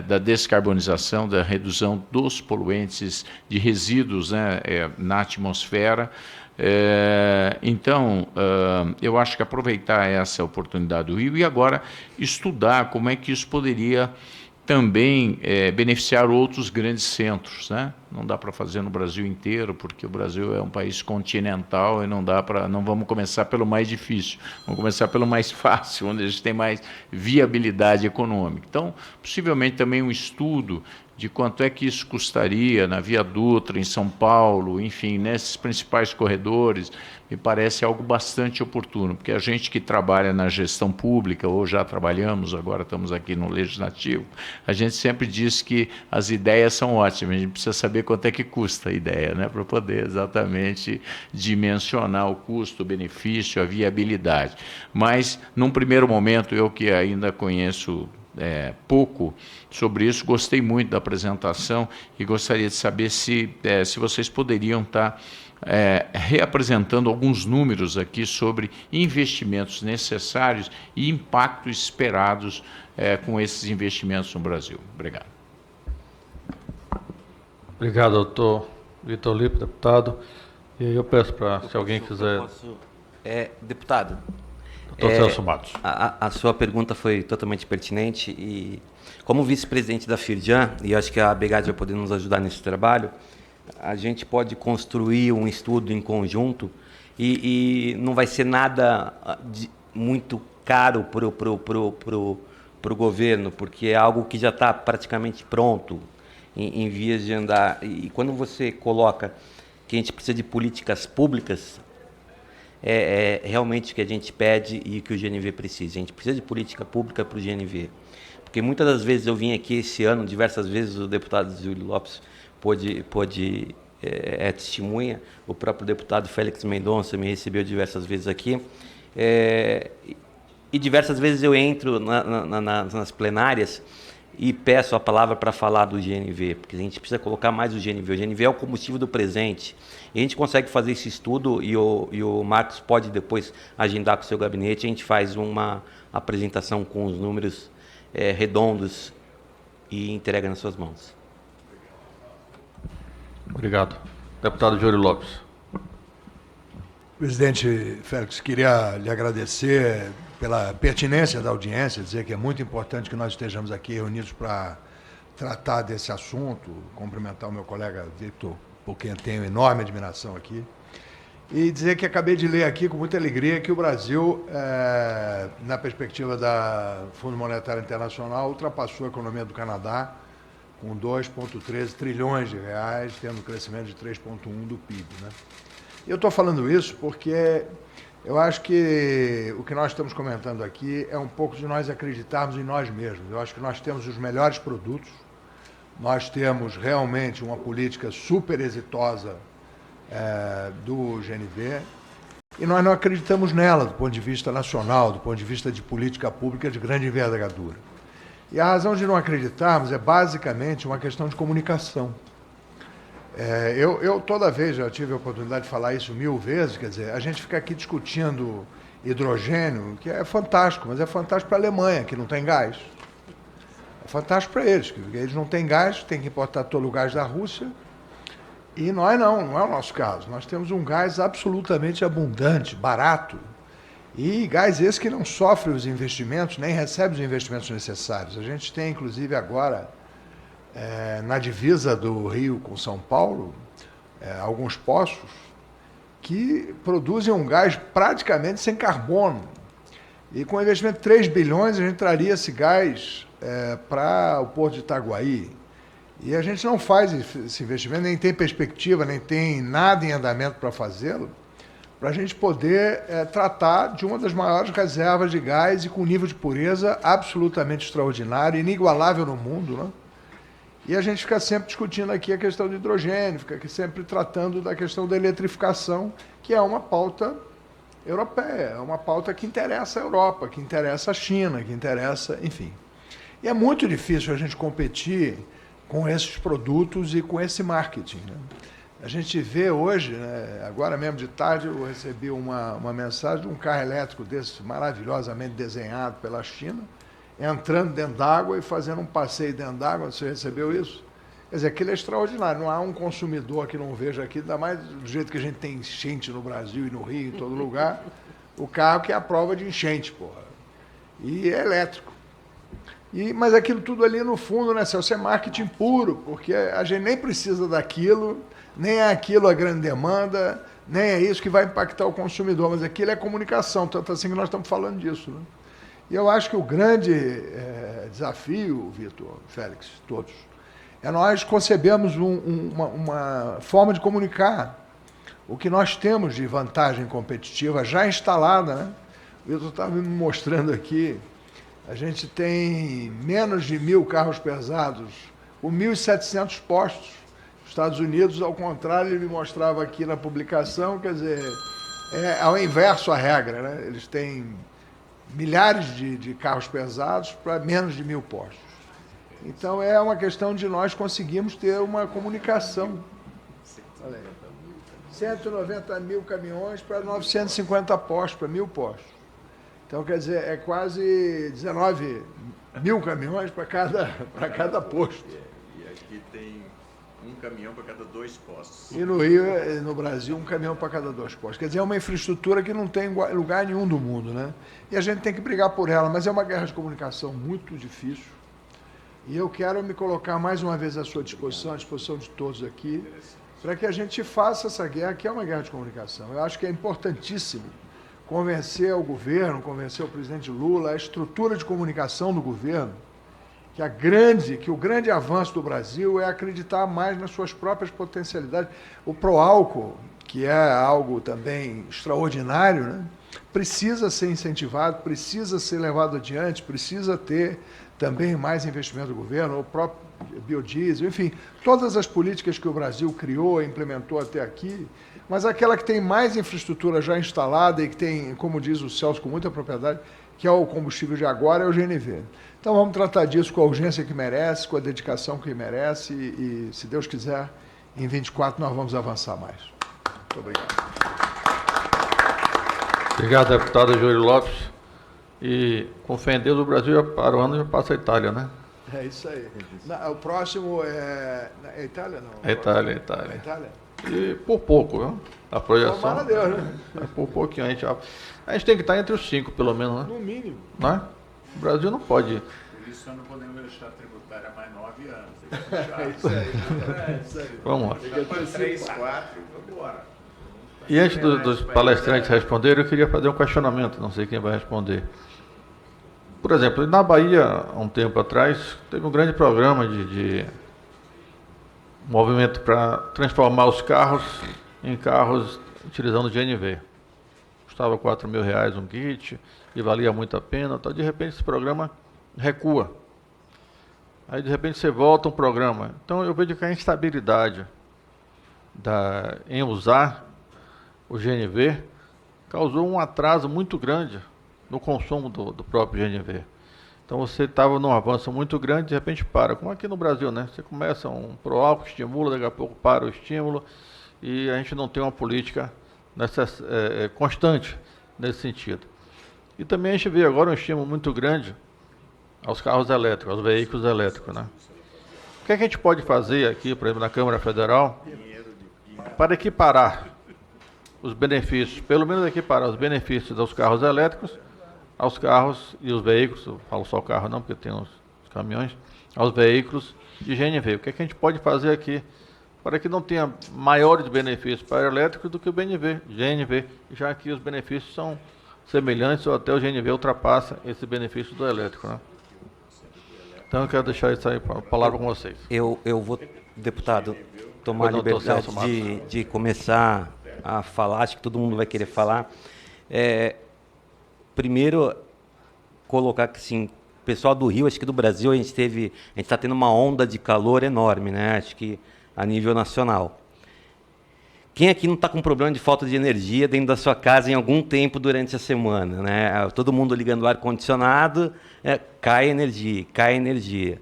da descarbonização, da redução dos poluentes de resíduos, né, na atmosfera. Então, eu acho que aproveitar essa oportunidade do Rio e agora estudar como é que isso poderia também beneficiar outros grandes centros, né? Não dá para fazer no Brasil inteiro, porque o Brasil é um país continental e não vamos começar pelo mais difícil, vamos começar pelo mais fácil, onde a gente tem mais viabilidade econômica. Então, possivelmente também um estudo de quanto é que isso custaria na Via Dutra, em São Paulo, enfim, nesses principais corredores, me parece algo bastante oportuno, porque a gente que trabalha na gestão pública, ou já trabalhamos, agora estamos aqui no Legislativo, a gente sempre diz que as ideias são ótimas, a gente precisa saber quanto é que custa a ideia, né, para poder exatamente dimensionar o custo, o benefício, a viabilidade. Mas, num primeiro momento, eu que ainda conheço pouco sobre isso, gostei muito da apresentação e gostaria de saber se vocês poderiam estar reapresentando alguns números aqui sobre investimentos necessários e impactos esperados com esses investimentos no Brasil. Obrigado. Obrigado, doutor Vitor Lippe, deputado. E eu peço para, se alguém quiser... Deputado, doutor Celso Matos. A sua pergunta foi totalmente pertinente e, como vice-presidente da Firjan, e acho que a Begad vai poder nos ajudar nesse trabalho, a gente pode construir um estudo em conjunto e não vai ser nada muito caro para o governo, porque é algo que já está praticamente pronto, em vias de andar. E quando você coloca que a gente precisa de políticas públicas, é realmente o que a gente pede e o que o GNV precisa. A gente precisa de política pública para o GNV. Porque muitas das vezes eu vim aqui esse ano, diversas vezes o deputado Júlio Lopes testemunha, o próprio deputado Félix Mendonça me recebeu diversas vezes aqui, e diversas vezes eu entro nas plenárias e peço a palavra para falar do GNV, porque a gente precisa colocar mais o GNV. O GNV é o combustível do presente. E a gente consegue fazer esse estudo e o Marcos pode depois agendar com o seu gabinete. A gente faz uma apresentação com os números redondos e entrega nas suas mãos. Obrigado. Deputado Júlio Lopes. Presidente Félix, queria lhe agradecer pela pertinência da audiência, dizer que é muito importante que nós estejamos aqui reunidos para tratar desse assunto, cumprimentar o meu colega Victor, por quem tenho enorme admiração aqui, e dizer que acabei de ler aqui com muita alegria que o Brasil, na perspectiva da Fundo Monetário Internacional, ultrapassou a economia do Canadá com 2,13 trilhões de reais, tendo um crescimento de 3,1 do PIB, né? Eu estou falando isso porque eu acho que o que nós estamos comentando aqui é um pouco de nós acreditarmos em nós mesmos. Eu acho que nós temos os melhores produtos, nós temos realmente uma política super exitosa do GNV e nós não acreditamos nela do ponto de vista nacional, do ponto de vista de política pública de grande envergadura. E a razão de não acreditarmos é basicamente uma questão de comunicação. Eu toda vez já tive a oportunidade de falar isso 1000 vezes, quer dizer, a gente fica aqui discutindo hidrogênio, que é fantástico, mas é fantástico para a Alemanha, que não tem gás. É fantástico para eles, porque eles não têm gás, tem que importar todo o gás da Rússia, e nós não é o nosso caso. Nós temos um gás absolutamente abundante, barato, E gás esse que não sofre os investimentos, nem recebe os investimentos necessários. A gente tem, inclusive, agora, na divisa do Rio com São Paulo, alguns poços que produzem um gás praticamente sem carbono. E com investimento de 3 bilhões, a gente traria esse gás para o Porto de Itaguaí. E a gente não faz esse investimento, nem tem perspectiva, nem tem nada em andamento para fazê-lo, para a gente poder tratar de uma das maiores reservas de gás e com nível de pureza absolutamente extraordinário, inigualável no mundo, né? E a gente fica sempre discutindo aqui a questão do hidrogênio, fica aqui sempre tratando da questão da eletrificação, que é uma pauta europeia, é uma pauta que interessa a Europa, que interessa a China, que interessa, enfim. E é muito difícil a gente competir com esses produtos e com esse marketing, né? A gente vê hoje, né, agora mesmo de tarde, eu recebi uma mensagem de um carro elétrico desse, maravilhosamente desenhado pela China, entrando dentro d'água e fazendo um passeio dentro d'água. Você recebeu isso? Quer dizer, aquilo é extraordinário. Não há um consumidor que não veja aqui, ainda mais do jeito que a gente tem enchente no Brasil e no Rio, em todo lugar, o carro que é a prova de enchente, porra. E é elétrico. Mas aquilo tudo ali, no fundo, né, Celso, é marketing puro, porque a gente nem precisa daquilo, nem é aquilo a grande demanda, nem é isso que vai impactar o consumidor, mas aquilo é comunicação, tanto assim que nós estamos falando disso, né? E eu acho que o grande desafio, Vitor, Félix, todos, é nós concebemos uma forma de comunicar o que nós temos de vantagem competitiva já instalada, né? O Vitor estava me mostrando aqui, a gente tem menos de 1.000 carros pesados, com 1.700 postos. Estados Unidos, ao contrário, ele me mostrava aqui na publicação, quer dizer, ao inverso a regra, né? Eles têm milhares de carros pesados para menos de 1.000 postos. Então, é uma questão de nós conseguirmos ter uma comunicação. Olha aí, 190 mil caminhões para 950 postos, para 1.000 postos. Então, quer dizer, é quase 19 mil caminhões para cada posto. E aqui tem um caminhão para cada 2 postos. E no Rio, no Brasil, um caminhão para cada 2 postos. Quer dizer, é uma infraestrutura que não tem lugar nenhum do mundo, né? E a gente tem que brigar por ela, mas é uma guerra de comunicação muito difícil. E eu quero me colocar mais uma vez à sua disposição, à disposição de todos aqui, para que a gente faça essa guerra, que é uma guerra de comunicação. Eu acho que é importantíssimo convencer o governo, convencer o presidente Lula, a estrutura de comunicação do governo, que o grande avanço do Brasil é acreditar mais nas suas próprias potencialidades. O Proálcool, que é algo também extraordinário, né, precisa ser incentivado, precisa ser levado adiante, precisa ter também mais investimento do governo, o próprio biodiesel, enfim, todas as políticas que o Brasil criou e implementou até aqui, mas aquela que tem mais infraestrutura já instalada e que tem, como diz o Celso com muita propriedade, que é o combustível de agora, é o GNV. Então vamos tratar disso com a urgência que merece, com a dedicação que merece e se Deus quiser, em 24 nós vamos avançar mais. Muito obrigado. Obrigado, deputado Júlio Lopes. E com fé em Deus, o Brasil para o ano já passa a Itália, né? É isso aí. O próximo é a Itália, não? É Itália. É Itália? E por pouco, viu? A projeção. Tomara a Deus, né? É por pouquinho. A gente tem que estar entre os 5, pelo menos, né? No mínimo. Né? O Brasil não pode. Por isso nós não podemos deixar a tributária mais 9 anos. É isso aí. É isso aí. Vamos lá. 3, 4, vamos embora. E antes dos palestrantes responderem, eu queria fazer um questionamento, não sei quem vai responder. Por exemplo, na Bahia, há um tempo atrás, teve um grande programa de movimento para transformar os carros em carros utilizando GNV. Custava R$4.000 um kit e valia muito a pena. Então, de repente, esse programa recua. Aí, de repente, você volta um programa. Então, eu vejo que a instabilidade em usar o GNV causou um atraso muito grande no consumo do próprio GNV. Então você estava num avanço muito grande, de repente para, como aqui no Brasil, né? Você começa um Proálcool, estimula, daqui a pouco para o estímulo, e a gente não tem uma política constante nesse sentido. E também a gente vê agora um estímulo muito grande aos carros elétricos, aos veículos elétricos, né? O que a gente pode fazer aqui, por exemplo, na Câmara Federal, para equiparar os benefícios, pelo menos equiparar os benefícios dos carros elétricos aos carros e os veículos, eu falo só o carro não, porque tem os caminhões, aos veículos de GNV. O que é que a gente pode fazer aqui para que não tenha maiores benefícios para o elétrico do que o GNV, já que os benefícios são semelhantes ou até o GNV ultrapassa esse benefício do elétrico, né? Então eu quero deixar isso aí a palavra com vocês. Eu vou, deputado, tomar a liberdade de começar a falar, acho que todo mundo vai querer falar. Primeiro, colocar que, assim, o pessoal do Rio, acho que do Brasil, a gente está tendo uma onda de calor enorme, né? Acho que a nível nacional. Quem aqui não está com problema de falta de energia dentro da sua casa em algum tempo durante a semana, né? Todo mundo ligando o ar-condicionado, cai energia.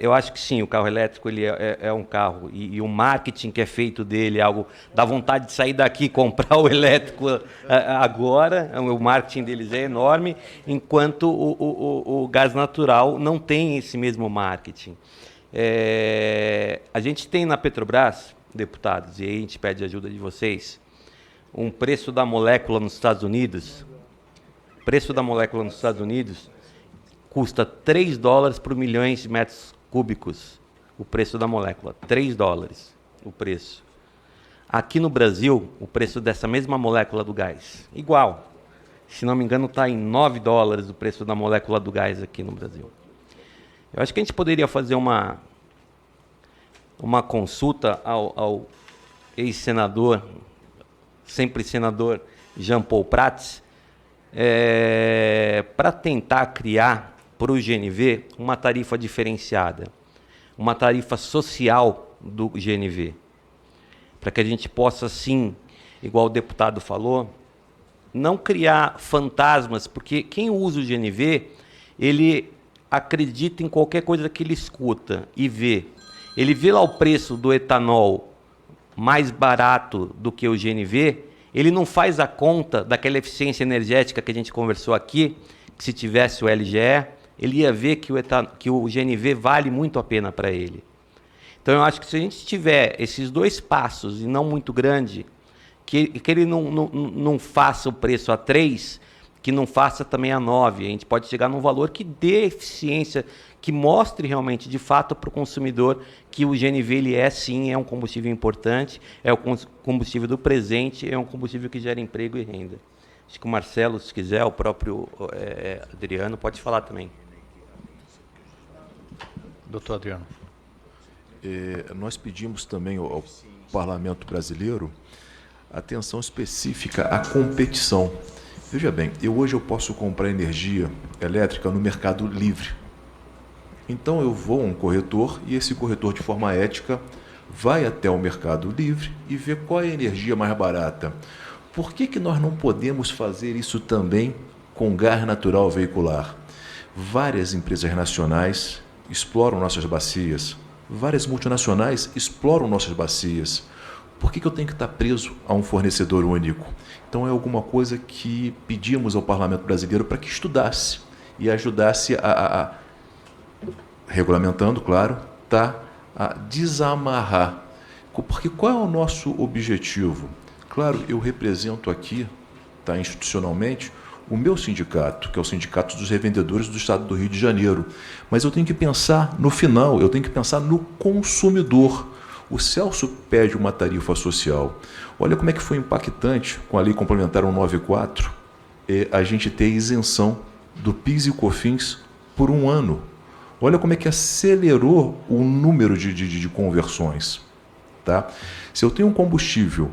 Eu acho que sim, o carro elétrico ele é um carro, e o marketing que é feito dele é algo, dá vontade de sair daqui e comprar o elétrico agora, o marketing deles é enorme, enquanto o gás natural não tem esse mesmo marketing. A gente tem na Petrobras, deputados, e aí a gente pede ajuda de vocês, um preço da molécula nos Estados Unidos, custa $3 por milhões de metros cúbicos, o preço da molécula, $3 o preço. Aqui no Brasil, o preço dessa mesma molécula do gás, igual, se não me engano está em $9 o preço da molécula do gás aqui no Brasil. Eu acho que a gente poderia fazer uma consulta ao ex-senador, sempre senador Jean Paul Prats, para tentar criar para o GNV uma tarifa diferenciada, uma tarifa social do GNV, para que a gente possa, sim, igual o deputado falou, não criar fantasmas, porque quem usa o GNV, ele acredita em qualquer coisa que ele escuta e vê. Ele vê lá o preço do etanol mais barato do que o GNV, ele não faz a conta daquela eficiência energética que a gente conversou aqui, que se tivesse o LGE, ele ia ver que o GNV vale muito a pena para ele. Então, eu acho que se a gente tiver esses dois passos, e não muito grande, que ele não faça o preço a 3, que não faça também a 9, a gente pode chegar num valor que dê eficiência, que mostre realmente, de fato, para o consumidor que o GNV ele sim, é um combustível importante, é o combustível do presente, é um combustível que gera emprego e renda. Acho que o Marcelo, se quiser, o próprio Adriano, pode falar também. Doutor Adriano. Nós pedimos também ao Parlamento Brasileiro atenção específica à competição. Veja bem, hoje eu posso comprar energia elétrica no mercado livre. Então eu vou a um corretor e esse corretor, de forma ética, vai até o mercado livre e vê qual é a energia mais barata. Por que nós não podemos fazer isso também com gás natural veicular? Várias empresas nacionais exploram nossas bacias, várias multinacionais exploram nossas bacias. Por que eu tenho que estar preso a um fornecedor único? Então é alguma coisa que pedimos ao Parlamento Brasileiro para que estudasse e ajudasse regulamentando, claro, a desamarrar. Porque qual é o nosso objetivo? Claro, eu represento aqui, institucionalmente, o meu sindicato, que é o Sindicato dos Revendedores do Estado do Rio de Janeiro. Mas eu tenho que pensar no final, eu tenho que pensar no consumidor. O Celso pede uma tarifa social. Olha como é que foi impactante com a Lei Complementar 194, a gente ter isenção do PIS e COFINS por um ano. Olha como é que acelerou o número de conversões. Tá? Se eu tenho um combustível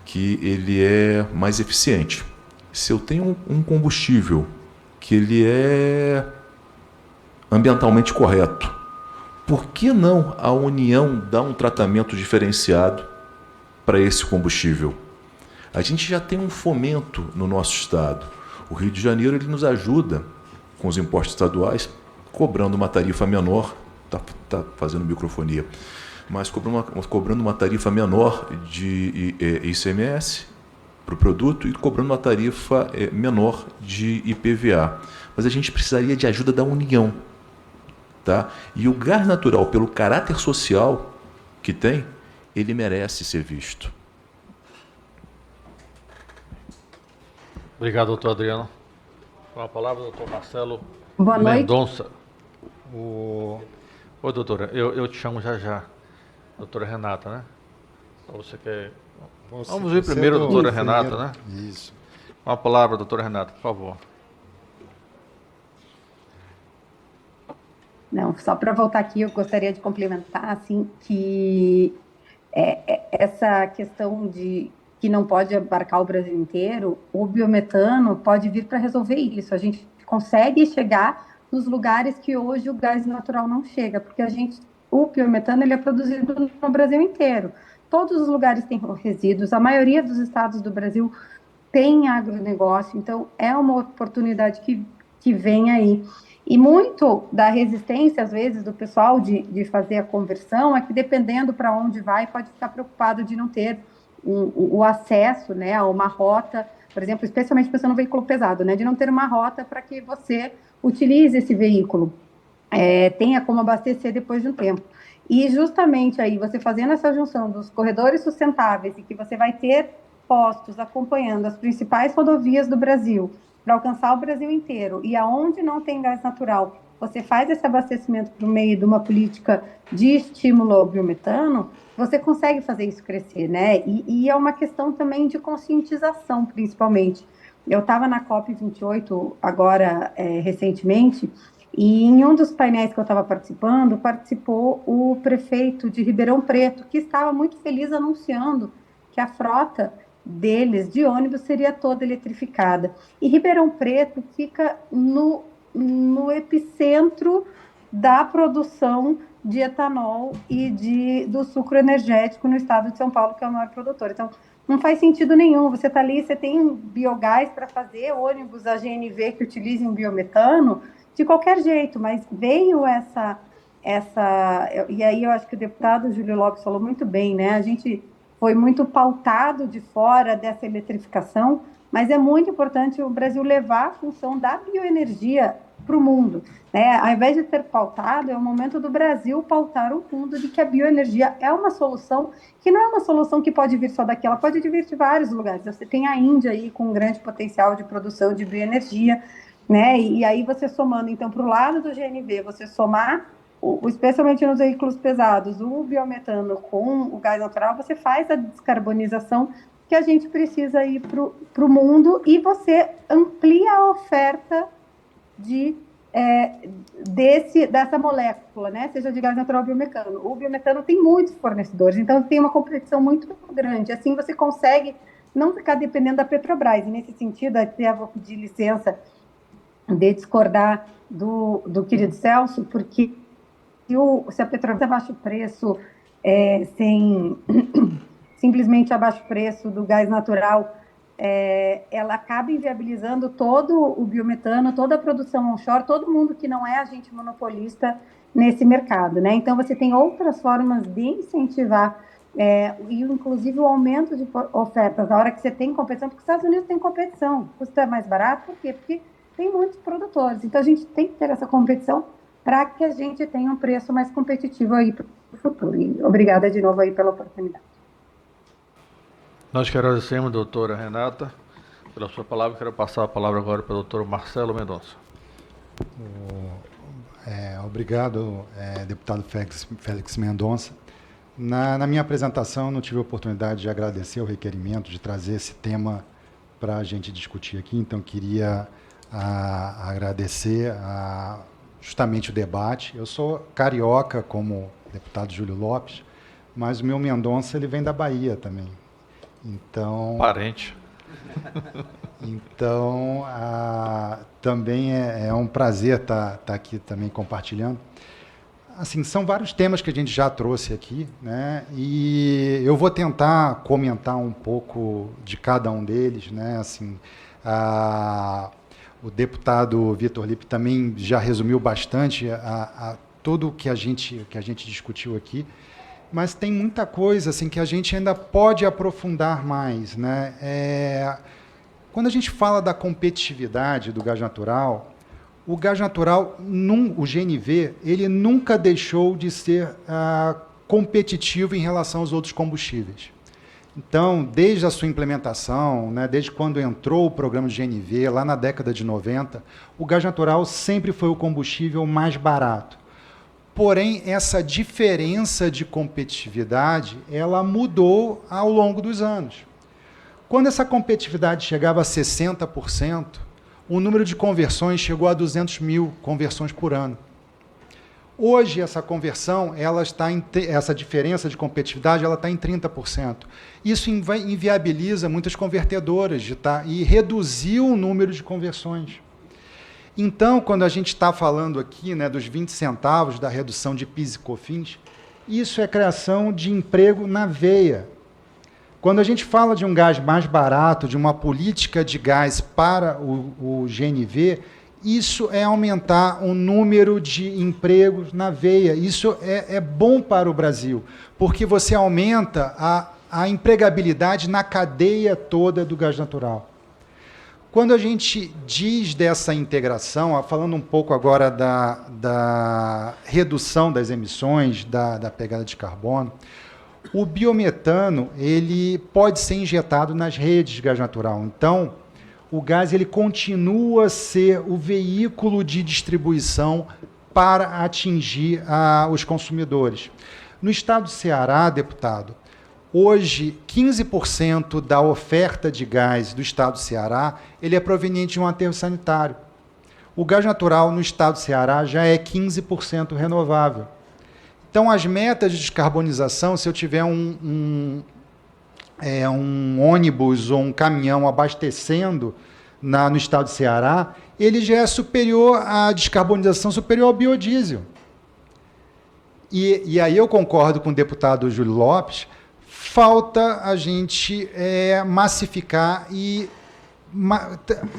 que ele é mais eficiente, se eu tenho um combustível que ele é ambientalmente correto, por que não a União dá um tratamento diferenciado para esse combustível? A gente já tem um fomento no nosso estado. O Rio de Janeiro ele nos ajuda com os impostos estaduais, cobrando uma tarifa menor, tá fazendo microfonia, mas cobrando uma tarifa menor de ICMS para o produto e cobrando uma tarifa menor de IPVA. Mas a gente precisaria de ajuda da União. Tá? E o gás natural, pelo caráter social que tem, ele merece ser visto. Obrigado, doutor Adriano. Com a palavra, doutor Marcelo Boa noite. Mendonça. Oi, doutora, eu te chamo já já. Doutora Renata, né? Ou você quer... Vamos ver primeiro a doutora Renata, né? Isso. Com a palavra, doutora Renata, por favor. Não, só para voltar aqui, eu gostaria de complementar, assim, que essa questão de que não pode abarcar o Brasil inteiro, o biometano pode vir para resolver isso. A gente consegue chegar nos lugares que hoje o gás natural não chega, porque o biometano ele é produzido no Brasil inteiro. Todos os lugares têm resíduos, a maioria dos estados do Brasil tem agronegócio, então é uma oportunidade que vem aí. E muito da resistência, às vezes, do pessoal de fazer a conversão é que, dependendo para onde vai, pode ficar preocupado de não ter o acesso, né, a uma rota, por exemplo, especialmente pensando no veículo pesado, né, de não ter uma rota para que você utilize esse veículo, tenha como abastecer depois de um tempo. E justamente aí, você fazendo essa junção dos corredores sustentáveis e que você vai ter postos acompanhando as principais rodovias do Brasil, para alcançar o Brasil inteiro, e aonde não tem gás natural, você faz esse abastecimento por meio de uma política de estímulo ao biometano, você consegue fazer isso crescer, né? E é uma questão também de conscientização, principalmente. Eu estava na COP28 agora, recentemente, e em um dos painéis que eu estava participou o prefeito de Ribeirão Preto, que estava muito feliz anunciando que a frota deles de ônibus seria toda eletrificada. E Ribeirão Preto fica no epicentro da produção de etanol e do sucro energético no estado de São Paulo, que é o maior produtor. Então, não faz sentido nenhum. Você está ali, você tem biogás para fazer ônibus a GNV que utilizem biometano, de qualquer jeito, mas veio essa... E aí eu acho que o deputado Júlio Lopes falou muito bem, né? A gente foi muito pautado de fora dessa eletrificação, mas é muito importante o Brasil levar a função da bioenergia para o mundo, né? Ao invés de ter pautado, é o momento do Brasil pautar o mundo de que a bioenergia é uma solução, que não é uma solução que pode vir só daqui, ela pode vir de vários lugares. Você tem a Índia aí com um grande potencial de produção de bioenergia, né? E aí você somando, então, para o lado do GNV, você somar especialmente nos veículos pesados, o biometano com o gás natural, você faz a descarbonização que a gente precisa ir para o mundo e você amplia a oferta dessa molécula, né? Seja de gás natural ou biometano. O biometano tem muitos fornecedores, então tem uma competição muito grande. Assim você consegue não ficar dependendo da Petrobras. E nesse sentido, até vou pedir licença de discordar do querido Celso, porque se a Petrobras abaixa o preço simplesmente abaixa o preço do gás natural, ela acaba inviabilizando todo o biometano, toda a produção onshore, todo mundo que não é agente monopolista nesse mercado, né? Então, você tem outras formas de incentivar, e inclusive o aumento de ofertas, na hora que você tem competição, porque os Estados Unidos têm competição, custa mais barato, por quê? Porque tem muitos produtores, então a gente tem que ter essa competição para que a gente tenha um preço mais competitivo aí para o futuro. E obrigada de novo aí pela oportunidade. Nós que agradecemos, doutora Renata, pela sua palavra. Quero passar a palavra agora para o doutor Marcelo Mendonça. Obrigado, deputado Félix Mendonça. Na minha apresentação, não tive a oportunidade de agradecer o requerimento, de trazer esse tema para a gente discutir aqui, então queria agradecer justamente o debate. Eu sou carioca, como deputado Júlio Lopes, mas o meu Mendonça ele vem da Bahia também. Então, parente. Então, também é um prazer estar aqui também compartilhando. Assim, são vários temas que a gente já trouxe aqui, né? E eu vou tentar comentar um pouco de cada um deles, né? Assim, o deputado Vitor Lippe também já resumiu bastante tudo o que a gente discutiu aqui, mas tem muita coisa assim que a gente ainda pode aprofundar mais, né? Quando a gente fala da competitividade do gás natural, o gás natural, o GNV, ele nunca deixou de ser competitivo em relação aos outros combustíveis. Então, desde a sua implementação, né, desde quando entrou o programa de GNV, lá na década de 90, o gás natural sempre foi o combustível mais barato. Porém, essa diferença de competitividade, ela mudou ao longo dos anos. Quando essa competitividade chegava a 60%, o número de conversões chegou a 200 mil conversões por ano. Hoje, essa conversão, essa diferença de competitividade, ela está em 30%. Isso inviabiliza muitas convertedoras e reduziu o número de conversões. Então, quando a gente está falando aqui, né, dos 20 centavos da redução de PIS e COFINS, isso é criação de emprego na veia. Quando a gente fala de um gás mais barato, de uma política de gás para o GNV, isso é aumentar o número de empregos na veia. Isso é bom para o Brasil, porque você aumenta a empregabilidade na cadeia toda do gás natural. Quando a gente diz dessa integração, falando um pouco agora da redução das emissões, da pegada de carbono, o biometano ele pode ser injetado nas redes de gás natural. Então, o gás ele continua a ser o veículo de distribuição para atingir os consumidores. No estado do Ceará, deputado, hoje 15% da oferta de gás do estado do Ceará ele é proveniente de um aterro sanitário. O gás natural no estado do Ceará já é 15% renovável. Então, as metas de descarbonização, se eu tiver um ônibus ou um caminhão abastecendo no estado do Ceará, ele já é superior à descarbonização, superior ao biodiesel. E aí eu concordo com o deputado Júlio Lopes, falta a gente massificar e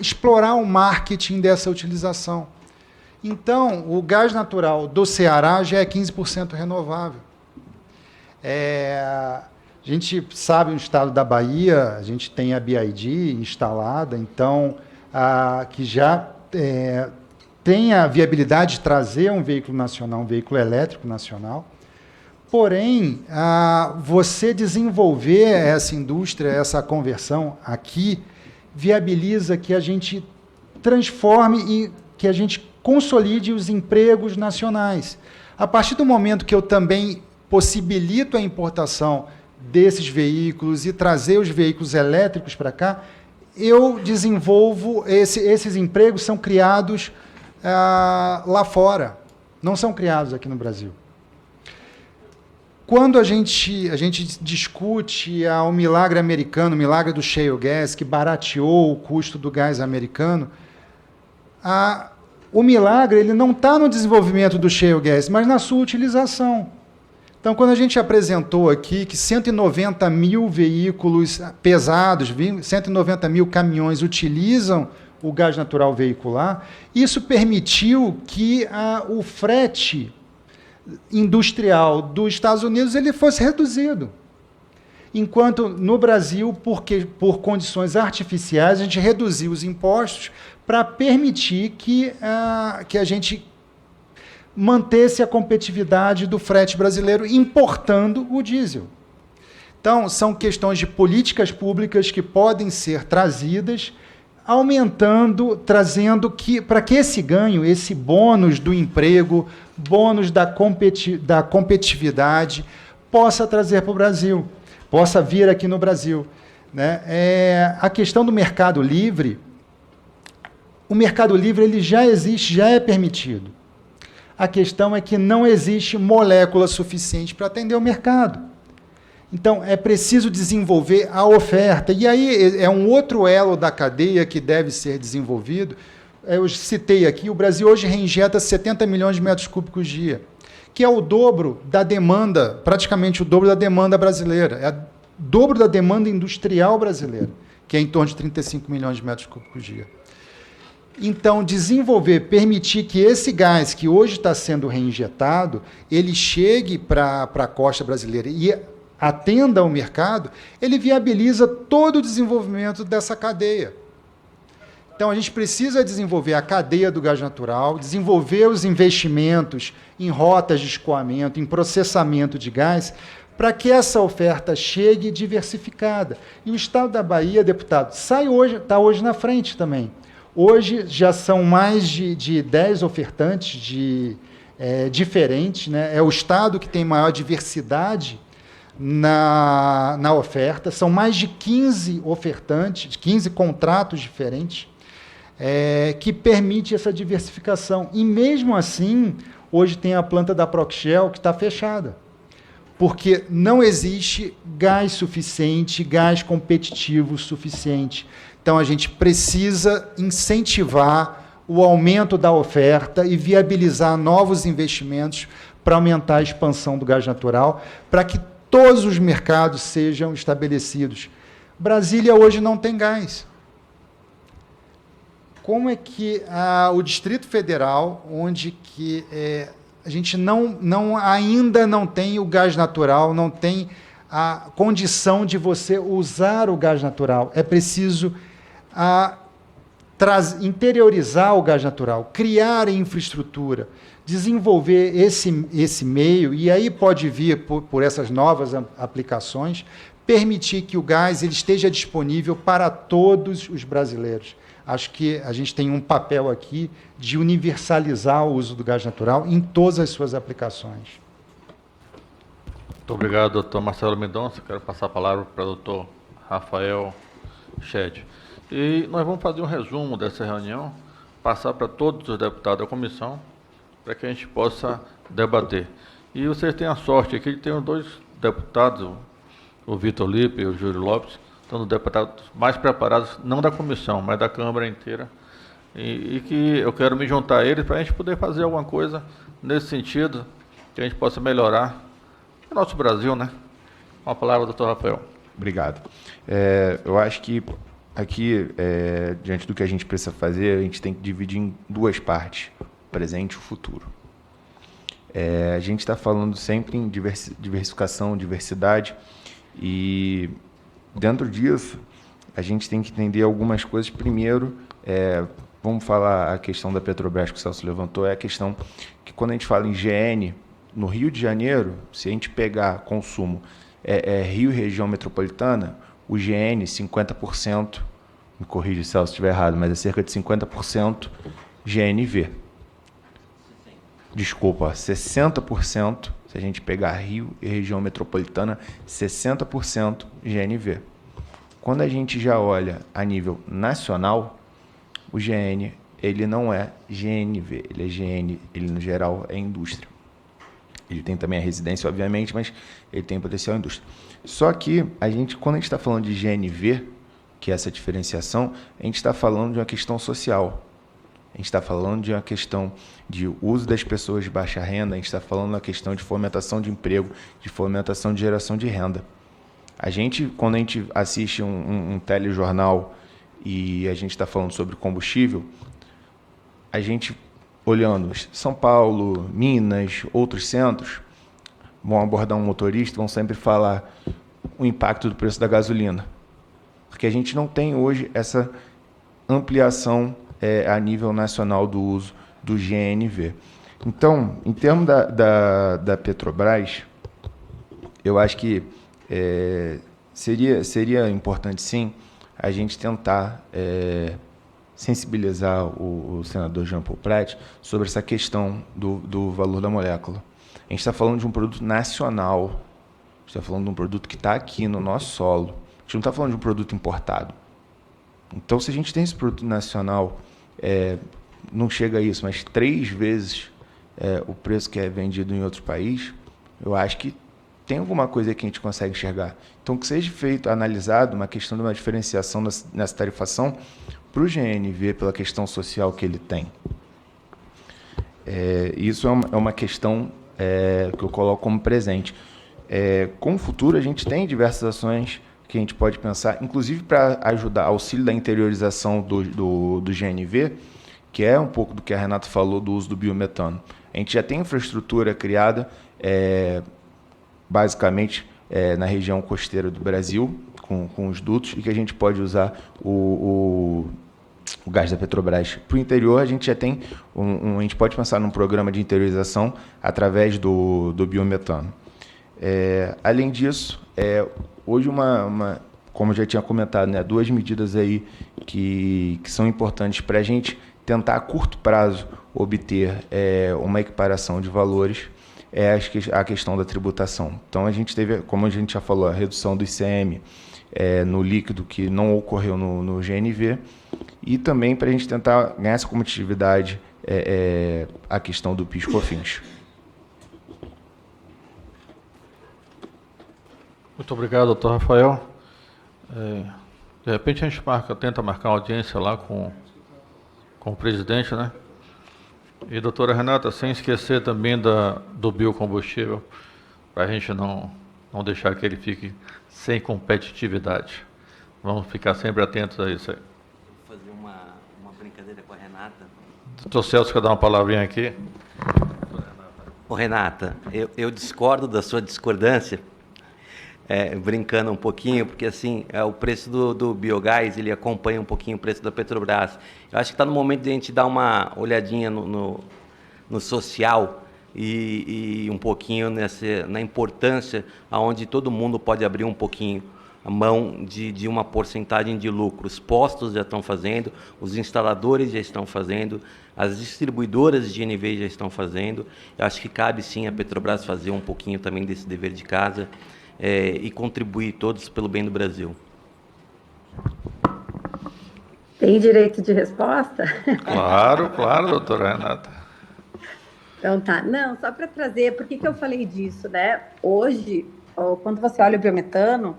explorar o marketing dessa utilização. Então, o gás natural do Ceará já é 15% renovável. A gente sabe, no estado da Bahia, a gente tem a BID instalada, então, que já tem a viabilidade de trazer um veículo nacional, um veículo elétrico nacional. Porém, você desenvolver essa indústria, essa conversão aqui, viabiliza que a gente transforme e que a gente consolide os empregos nacionais. A partir do momento que eu também possibilito a importação desses veículos e trazer os veículos elétricos para cá, eu desenvolvo, esses empregos são criados lá fora, não são criados aqui no Brasil. Quando a gente discute o milagre americano, o milagre do shale gas, que barateou o custo do gás americano, o milagre ele não está no desenvolvimento do shale gas, mas na sua utilização. Então, quando a gente apresentou aqui que 190 mil veículos pesados, 190 mil caminhões utilizam o gás natural veicular, isso permitiu que o frete industrial dos Estados Unidos ele fosse reduzido. Enquanto no Brasil, por condições artificiais, a gente reduziu os impostos para permitir que a gente mantesse a competitividade do frete brasileiro importando o diesel. Então, são questões de políticas públicas que podem ser trazidas, trazendo para que esse ganho, esse bônus do emprego, bônus da competitividade, possa trazer para o Brasil, possa vir aqui no Brasil. Né? A questão do mercado livre, o mercado livre ele já existe, já é permitido. A questão é que não existe molécula suficiente para atender o mercado. Então, é preciso desenvolver a oferta. E aí é um outro elo da cadeia que deve ser desenvolvido. Eu citei aqui, o Brasil hoje reinjeta 70 milhões de metros cúbicos dia, que é o dobro da demanda, praticamente o dobro da demanda brasileira. É o dobro da demanda industrial brasileira, que é em torno de 35 milhões de metros cúbicos dia. Então, desenvolver, permitir que esse gás que hoje está sendo reinjetado, ele chegue para a costa brasileira e atenda ao mercado, ele viabiliza todo o desenvolvimento dessa cadeia. Então, a gente precisa desenvolver a cadeia do gás natural, desenvolver os investimentos em rotas de escoamento, em processamento de gás, para que essa oferta chegue diversificada. E o Estado da Bahia, deputado, está hoje na frente também. Hoje já são mais de 10 ofertantes diferentes, né? É o Estado que tem maior diversidade na oferta, são mais de 15 ofertantes, 15 contratos diferentes, que permite essa diversificação. E mesmo assim, hoje tem a planta da Proxel que está fechada, porque não existe gás suficiente, gás competitivo suficiente. Então, a gente precisa incentivar o aumento da oferta e viabilizar novos investimentos para aumentar a expansão do gás natural, para que todos os mercados sejam estabelecidos. Brasília hoje não tem gás. Como é que o Distrito Federal, onde que a gente ainda não tem o gás natural, não tem a condição de você usar o gás natural? É preciso interiorizar o gás natural, criar infraestrutura, desenvolver esse meio, e aí pode vir, por essas novas aplicações, permitir que o gás ele esteja disponível para todos os brasileiros. Acho que a gente tem um papel aqui de universalizar o uso do gás natural em todas as suas aplicações. Muito obrigado, doutor Marcelo Mendonça. Quero passar a palavra para o doutor Rafael Shed. E nós vamos fazer um resumo dessa reunião, passar para todos os deputados da comissão, para que a gente possa debater. E vocês têm a sorte aqui de ter os 2 deputados, o Vitor Lippe e o Júlio Lopes, são os deputados mais preparados, não da comissão, mas da Câmara inteira, e que eu quero me juntar a eles para a gente poder fazer alguma coisa nesse sentido, que a gente possa melhorar o nosso Brasil, né? Com a palavra, doutor Rafael. Obrigado. Eu acho que aqui, diante do que a gente precisa fazer, a gente tem que dividir em 2 partes, o presente e o futuro. A gente está falando sempre em diversificação, diversidade, e dentro disso, a gente tem que entender algumas coisas. Primeiro, vamos falar a questão da Petrobras que o Celso levantou, é a questão que quando a gente fala em GN, no Rio de Janeiro, se a gente pegar consumo Rio e região metropolitana, o GN, 50%, me corrija se eu estiver errado, mas é cerca de 50% GNV. Desculpa, 60%, se a gente pegar Rio e região metropolitana, 60% GNV. Quando a gente já olha a nível nacional, o GN, ele não é GNV, ele é GN, ele no geral é indústria. Ele tem também a residência, obviamente, mas ele tem potencial indústria. Só que, quando a gente está falando de GNV, que é essa diferenciação, a gente está falando de uma questão social. A gente está falando de uma questão de uso das pessoas de baixa renda, a gente está falando de uma questão de fomentação de emprego, de fomentação de geração de renda. Quando a gente assiste um telejornal e a gente está falando sobre combustível, a gente, olhando São Paulo, Minas, outros centros, vão abordar um motorista, vão sempre falar o impacto do preço da gasolina. Porque a gente não tem hoje essa ampliação a nível nacional do uso do GNV. Então, em termos da Petrobras, eu acho que seria importante, sim, a gente tentar sensibilizar o senador Jean Paul Prat sobre essa questão do valor da molécula. A gente está falando de um produto nacional, a gente está falando de um produto que está aqui no nosso solo, a gente não está falando de um produto importado. Então, se a gente tem esse produto nacional, não chega a isso, mas 3 vezes o preço que é vendido em outro país, eu acho que tem alguma coisa que a gente consegue enxergar. Então, que seja analisado uma questão de uma diferenciação nessa tarifação para o GNV, pela questão social que ele tem. Isso é uma questão que eu coloco como presente. Com o futuro, a gente tem diversas ações que a gente pode pensar, inclusive para ajudar, auxílio da interiorização do GNV, que é um pouco do que a Renata falou do uso do biometano. A gente já tem infraestrutura criada, basicamente, na região costeira do Brasil, com os dutos, e que a gente pode usar o gás da Petrobras. Para o interior, a gente já tem, a gente pode pensar num programa de interiorização através do biometano. Além disso, hoje como eu já tinha comentado, né, 2 medidas aí que são importantes para a gente tentar a curto prazo obter uma equiparação de valores a questão da tributação. Então a gente teve, como a gente já falou, a redução do ICM no líquido que não ocorreu no GNV, e também para a gente tentar ganhar essa competitividade a questão do PIS/COFINS. Muito obrigado, doutor Rafael. De repente a gente tenta marcar uma audiência lá com o presidente, né? E, doutora Renata, sem esquecer também do biocombustível, para a gente não deixar que ele fique sem competitividade. Vamos ficar sempre atentos a isso aí. Vou fazer uma brincadeira com a Renata. Doutor Celso, quer dar uma palavrinha aqui? Ô, Renata, eu discordo da sua discordância, brincando um pouquinho, porque assim, o preço do biogás, ele acompanha um pouquinho o preço da Petrobras. Eu acho que está no momento de a gente dar uma olhadinha no social e um pouquinho na importância aonde todo mundo pode abrir um pouquinho a mão de uma porcentagem de lucro. Os postos já estão fazendo, os instaladores já estão fazendo, as distribuidoras de GNV já estão fazendo. Eu acho que cabe sim a Petrobras fazer um pouquinho também desse dever de casa, e contribuir todos pelo bem do Brasil. Tem direito de resposta? Claro, doutora Renata. Então tá. Não, só para trazer, por que eu falei disso, né? Hoje, quando você olha o biometano,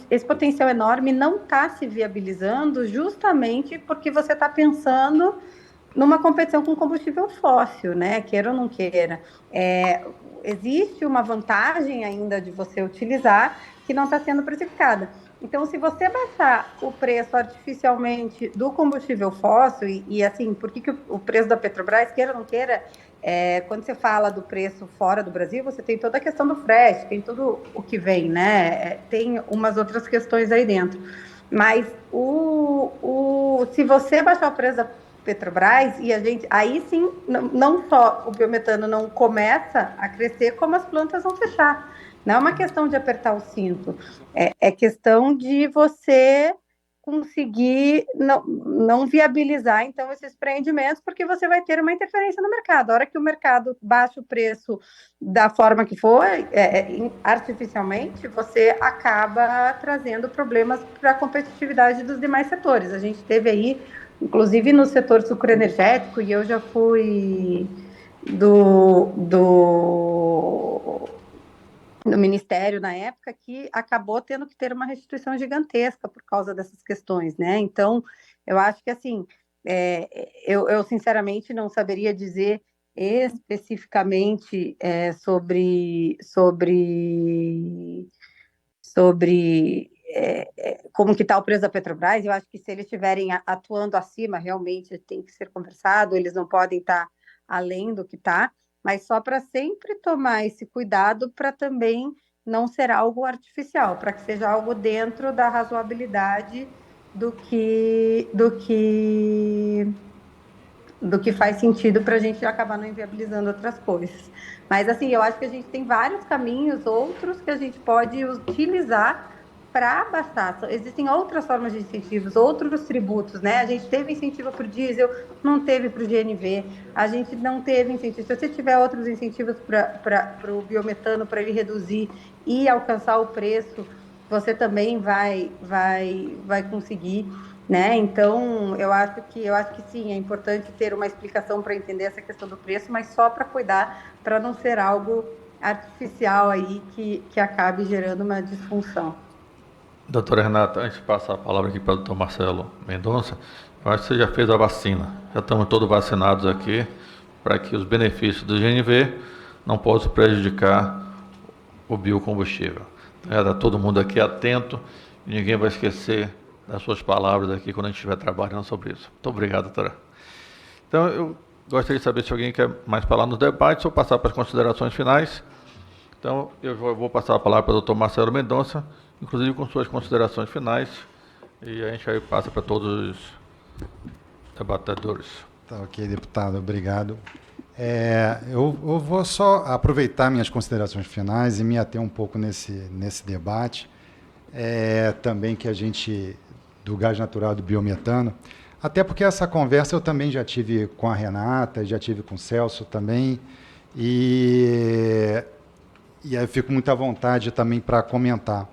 esse potencial enorme não está se viabilizando justamente porque você está pensando numa competição com combustível fóssil, né? Queira ou não queira. Existe uma vantagem ainda de você utilizar que não está sendo precificada. Então, se você baixar o preço artificialmente do combustível fóssil, e assim, por que o preço da Petrobras, queira ou não queira, quando você fala do preço fora do Brasil, você tem toda a questão do frete, tem tudo o que vem, né? Tem umas outras questões aí dentro. Mas se você baixar o preço da Petrobras, e aí sim, não só o biometano não começa a crescer, como as plantas vão fechar. Não é uma questão de apertar o cinto, é questão de você conseguir não viabilizar, então, esses empreendimentos, porque você vai ter uma interferência no mercado. A hora que o mercado baixa o preço da forma que for, artificialmente, você acaba trazendo problemas para a competitividade dos demais setores. A gente teve aí, inclusive no setor sucroenergético, e eu já fui no Ministério na época, que acabou tendo que ter uma restituição gigantesca por causa dessas questões, né? Então, eu acho que assim, eu sinceramente não saberia dizer especificamente sobre como que está o preço da Petrobras. Eu acho que se eles estiverem atuando acima, realmente tem que ser conversado, eles não podem estar além do que está, mas só para sempre tomar esse cuidado para também não ser algo artificial, para que seja algo dentro da razoabilidade do que faz sentido para a gente acabar não inviabilizando outras coisas. Mas assim, eu acho que a gente tem vários caminhos, outros que a gente pode utilizar para abaixar. Existem outras formas de incentivos, outros tributos, né? A gente teve incentivo para o diesel, não teve para o GNV, a gente não teve incentivo. Se você tiver outros incentivos para o biometano, para ele reduzir e alcançar o preço, você também vai conseguir, né? Então, eu acho que sim, é importante ter uma explicação para entender essa questão do preço, mas só para cuidar, para não ser algo artificial aí que acabe gerando uma disfunção. Doutora Renata, antes de passar a palavra aqui para o doutor Marcelo Mendonça, eu acho que você já fez a vacina. Já estamos todos vacinados aqui para que os benefícios do GNV não possam prejudicar o biocombustível. Está todo mundo aqui atento e ninguém vai esquecer das suas palavras aqui quando a gente estiver trabalhando sobre isso. Muito obrigado, doutora. Então, eu gostaria de saber se alguém quer mais falar nos debates ou passar para as considerações finais. Então, eu vou passar a palavra para o doutor Marcelo Mendonça, inclusive com suas considerações finais, e a gente aí passa para todos os debatedores. Tá ok, deputado, obrigado. Eu vou só aproveitar minhas considerações finais e me ater um pouco nesse debate, também que a gente, do gás natural do biometano, até porque essa conversa eu também já tive com a Renata, já tive com o Celso também, e aí eu fico muito à vontade também para comentar.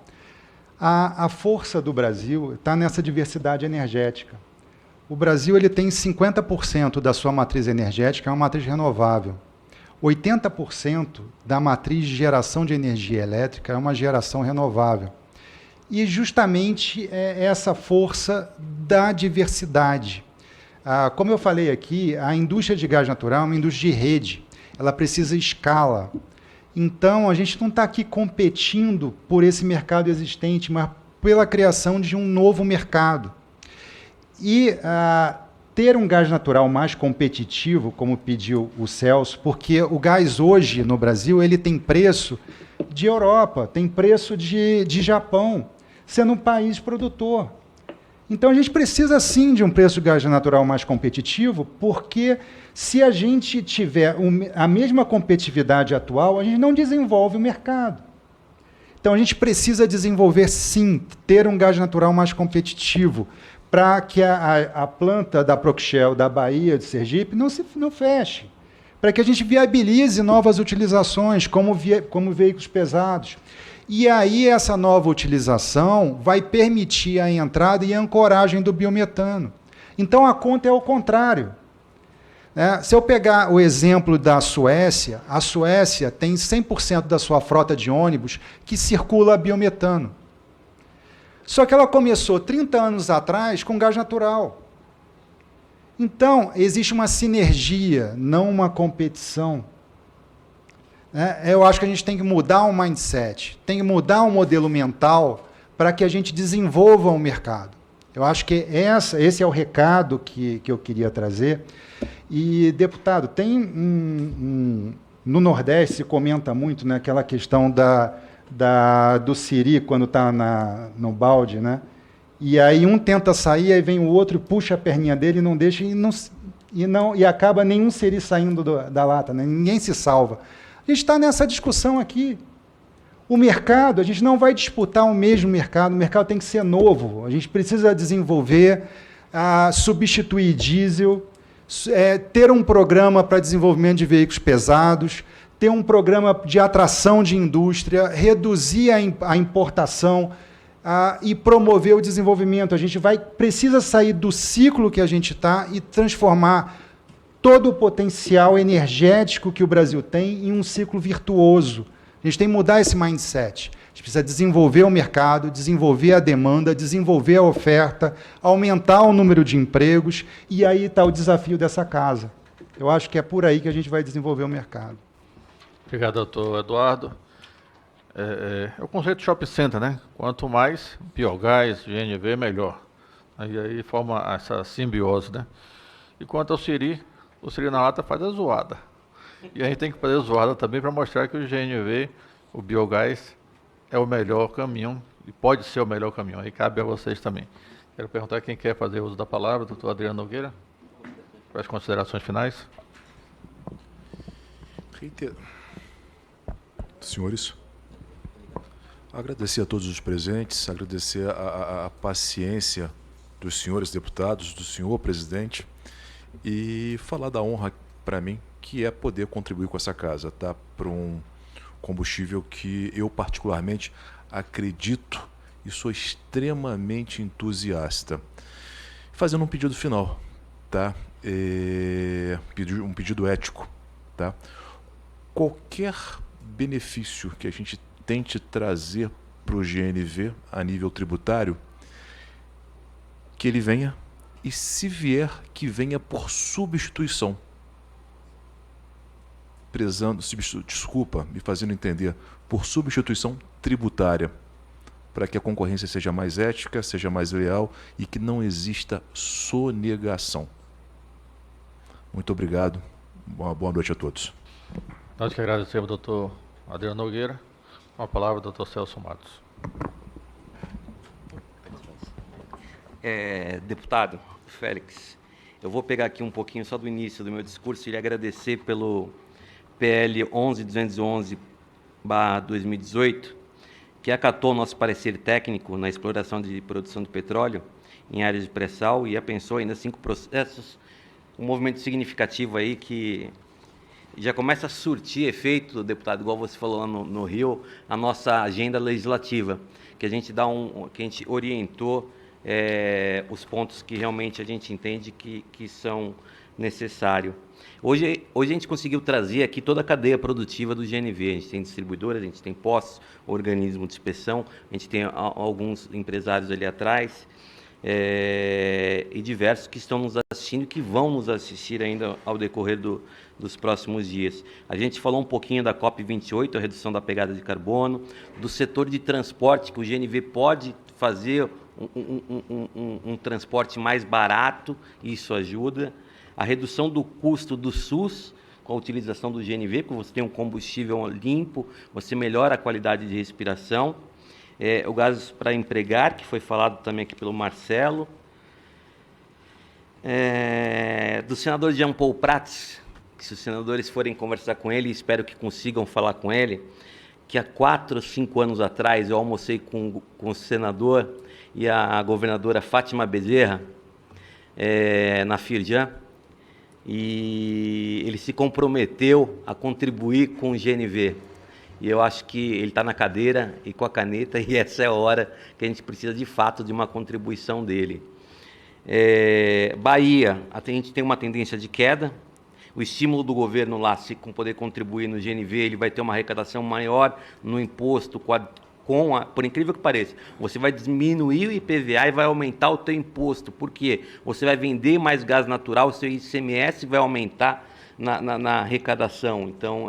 A força do Brasil está nessa diversidade energética. O Brasil ele tem 50% da sua matriz energética é uma matriz renovável. 80% da matriz de geração de energia elétrica é uma geração renovável. E justamente é essa força da diversidade. Como eu falei aqui, a indústria de gás natural é uma indústria de rede. Ela precisa escala. Então, a gente não está aqui competindo por esse mercado existente, mas pela criação de um novo mercado. E ter um gás natural mais competitivo, como pediu o Celso, porque o gás hoje no Brasil ele tem preço de Europa, tem preço de Japão, sendo um país produtor. Então a gente precisa sim de um preço de gás natural mais competitivo, porque se a gente tiver a mesma competitividade atual, a gente não desenvolve o mercado. Então a gente precisa desenvolver sim, ter um gás natural mais competitivo, para que a planta da Proxel, da Bahia, de Sergipe, não feche. Para que a gente viabilize novas utilizações, como veículos pesados. E aí essa nova utilização vai permitir a entrada e a ancoragem do biometano. Então a conta é o contrário. Se eu pegar o exemplo da Suécia, a Suécia tem 100% da sua frota de ônibus que circula biometano. Só que ela começou 30 anos atrás com gás natural. Então, existe uma sinergia, não uma competição. Eu acho que a gente tem que mudar o mindset, tem que mudar o modelo mental para que a gente desenvolva o mercado. Eu acho que esse é o recado que eu queria trazer. E, deputado, tem no Nordeste se comenta muito, né, aquela questão do siri quando está no balde, né? E aí um tenta sair, aí vem o outro, puxa a perninha dele e não deixa, e acaba nenhum siri saindo da lata, né? Ninguém se salva. A gente está nessa discussão aqui. O mercado, a gente não vai disputar o mesmo mercado, o mercado tem que ser novo. A gente precisa desenvolver, substituir diesel, ter um programa para desenvolvimento de veículos pesados, ter um programa de atração de indústria, reduzir a importação e promover o desenvolvimento. A gente precisa sair do ciclo que a gente está e transformar todo o potencial energético que o Brasil tem em um ciclo virtuoso. A gente tem que mudar esse mindset. A gente precisa desenvolver o mercado, desenvolver a demanda, desenvolver a oferta, aumentar o número de empregos, e aí está o desafio dessa casa. Eu acho que é por aí que a gente vai desenvolver o mercado. Obrigado, doutor Eduardo. É o conceito de shopping center, né? Quanto mais biogás, GNV, melhor. Aí forma essa simbiose, né? E quanto ao siri, o siri na lata faz a zoada. E a gente tem que fazer a zoada também para mostrar que o GNV, o biogás, é o melhor caminho, e pode ser o melhor caminho. Aí cabe a vocês também. Quero perguntar quem quer fazer uso da palavra, doutor Adriano Nogueira. Para as considerações finais. Senhores, agradecer a todos os presentes, agradecer a paciência dos senhores deputados, do senhor presidente, e falar da honra para mim, que é poder contribuir com essa casa, tá? Para um combustível que eu particularmente acredito e sou extremamente entusiasta. Fazendo um pedido final, tá? Um pedido ético, tá? Qualquer benefício que a gente tente trazer para o GNV a nível tributário, que ele venha, e se vier, que venha por substituição. Desculpa, me fazendo entender, por substituição tributária, para que a concorrência seja mais ética, seja mais leal e que não exista sonegação. Muito obrigado, boa noite a todos. Nós que agradecemos ao doutor Adriano Nogueira. Com a palavra, doutor Celso Matos. Deputado Félix, Eu vou pegar aqui um pouquinho só do início do meu discurso e agradecer pelo PL 11.211/2018, que acatou o nosso parecer técnico na exploração de produção de petróleo em áreas de pré-sal e apensou ainda 5 processos, um movimento significativo aí que já começa a surtir efeito, deputado, igual você falou lá no Rio, a nossa agenda legislativa, que a gente que a gente orientou os pontos que realmente a gente entende que são necessários. Hoje a gente conseguiu trazer aqui toda a cadeia produtiva do GNV. A gente tem distribuidora, a gente tem postos, organismo de inspeção, a gente tem alguns empresários ali atrás, e diversos que estão nos assistindo e que vão nos assistir ainda ao decorrer dos próximos dias. A gente falou um pouquinho da COP28, a redução da pegada de carbono, do setor de transporte, que o GNV pode fazer um transporte mais barato, isso ajuda. A redução do custo do SUS, com a utilização do GNV, porque você tem um combustível limpo, você melhora a qualidade de respiração. O gás para empregar, que foi falado também aqui pelo Marcelo. Do senador Jean Paul Prats, que se os senadores forem conversar com ele, espero que consigam falar com ele, que há 4 ou 5 anos atrás eu almocei com o senador e a governadora Fátima Bezerra, na Firjan, e ele se comprometeu a contribuir com o GNV. E eu acho que ele está na cadeira e com a caneta, e essa é a hora que a gente precisa, de fato, de uma contribuição dele. Bahia, a gente tem uma tendência de queda. O estímulo do governo lá, se poder contribuir no GNV, ele vai ter uma arrecadação maior no imposto, por incrível que pareça, você vai diminuir o IPVA e vai aumentar o teu imposto. Por quê? Você vai vender mais gás natural, o seu ICMS vai aumentar na arrecadação. Então,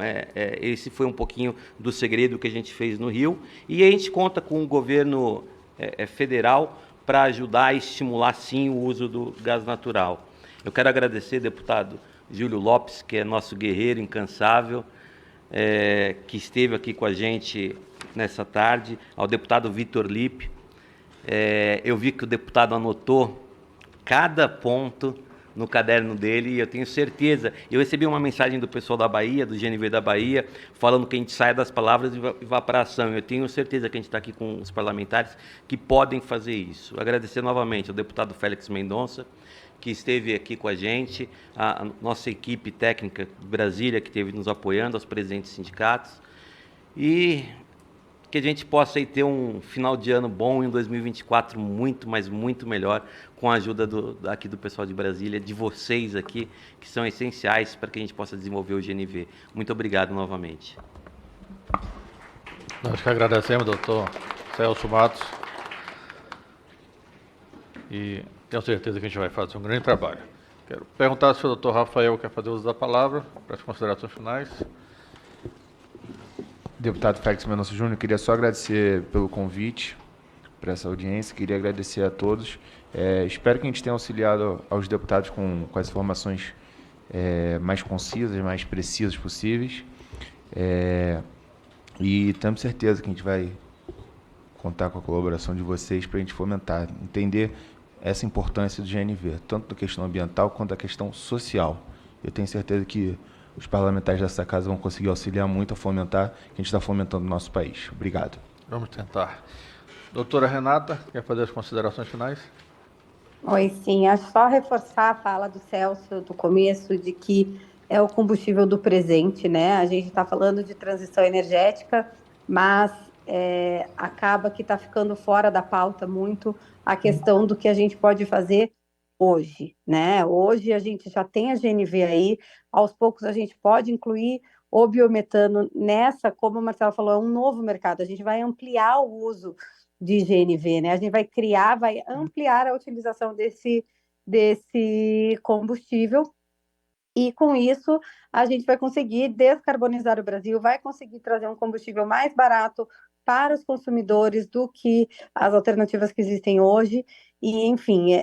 esse foi um pouquinho do segredo que a gente fez no Rio. E a gente conta com o governo federal para ajudar a estimular, sim, o uso do gás natural. Eu quero agradecer, deputado Júlio Lopes, que é nosso guerreiro incansável, que esteve aqui com a gente nessa tarde, ao deputado Vitor Lippe. Eu vi que o deputado anotou cada ponto no caderno dele, e eu tenho certeza, eu recebi uma mensagem do pessoal da Bahia, do GNV da Bahia, falando que a gente saia das palavras e vá para a ação. Eu tenho certeza que a gente está aqui com os parlamentares que podem fazer isso. Agradecer novamente ao deputado Félix Mendonça, que esteve aqui com a gente, a nossa equipe técnica de Brasília, que esteve nos apoiando, aos presidentes dos sindicatos, e que a gente possa aí ter um final de ano bom em 2024, muito, mas muito melhor, com a ajuda aqui do pessoal de Brasília, de vocês aqui, que são essenciais para que a gente possa desenvolver o GNV. Muito obrigado novamente. Nós que agradecemos, doutor Celso Matos, e tenho certeza que a gente vai fazer um grande trabalho. Quero perguntar se o doutor Rafael quer fazer uso da palavra para as considerações finais. Deputado Félix Mendonça Júnior, queria só agradecer pelo convite para essa audiência, queria agradecer a todos. Espero que a gente tenha auxiliado aos deputados com as informações mais concisas, mais precisas possíveis. E temos certeza que a gente vai contar com a colaboração de vocês para a gente fomentar, entender essa importância do GNV, tanto da questão ambiental quanto da questão social. Eu tenho certeza que os parlamentares dessa casa vão conseguir auxiliar muito a fomentar, que a gente está fomentando no nosso país. Obrigado. Vamos tentar. Doutora Renata, quer fazer as considerações finais? Oi, sim. Acho só reforçar a fala do Celso do começo, de que é o combustível do presente, né? A gente está falando de transição energética, mas acaba que está ficando fora da pauta muito a questão do que a gente pode fazer hoje, né? Hoje a gente já tem a GNV aí, aos poucos a gente pode incluir o biometano nessa, como o Marcelo falou, é um novo mercado, a gente vai ampliar o uso de GNV, né? A gente vai ampliar a utilização desse combustível, e com isso a gente vai conseguir descarbonizar o Brasil, vai conseguir trazer um combustível mais barato para os consumidores do que as alternativas que existem hoje. E, enfim,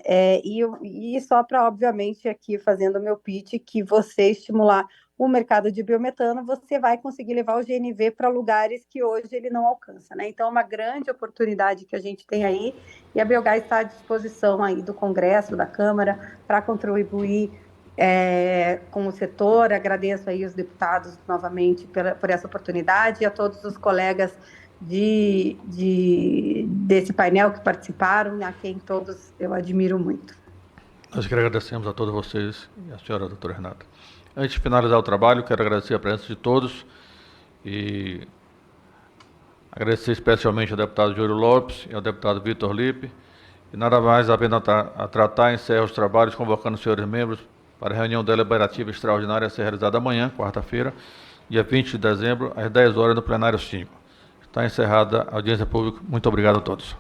e só para, obviamente, aqui fazendo o meu pitch, que você estimular o mercado de biometano, você vai conseguir levar o GNV para lugares que hoje ele não alcança, né? Então, é uma grande oportunidade que a gente tem aí, e a Biogás está à disposição aí do Congresso, da Câmara, para contribuir com o setor. Agradeço aí os deputados novamente por essa oportunidade, e a todos os colegas desse painel que participaram, a quem todos eu admiro muito. Nós que agradecemos a todos vocês e a senhora doutora Renata. Antes de finalizar o trabalho, quero agradecer a presença de todos e agradecer especialmente ao deputado Júlio Lopes e ao deputado Vitor Lippe. E nada mais a pena a tratar, encerra os trabalhos, convocando os senhores membros para a reunião deliberativa extraordinária a ser realizada amanhã, quarta-feira, dia 20 de dezembro, às 10 horas, no plenário 5. Está encerrada a audiência pública. Muito obrigado a todos.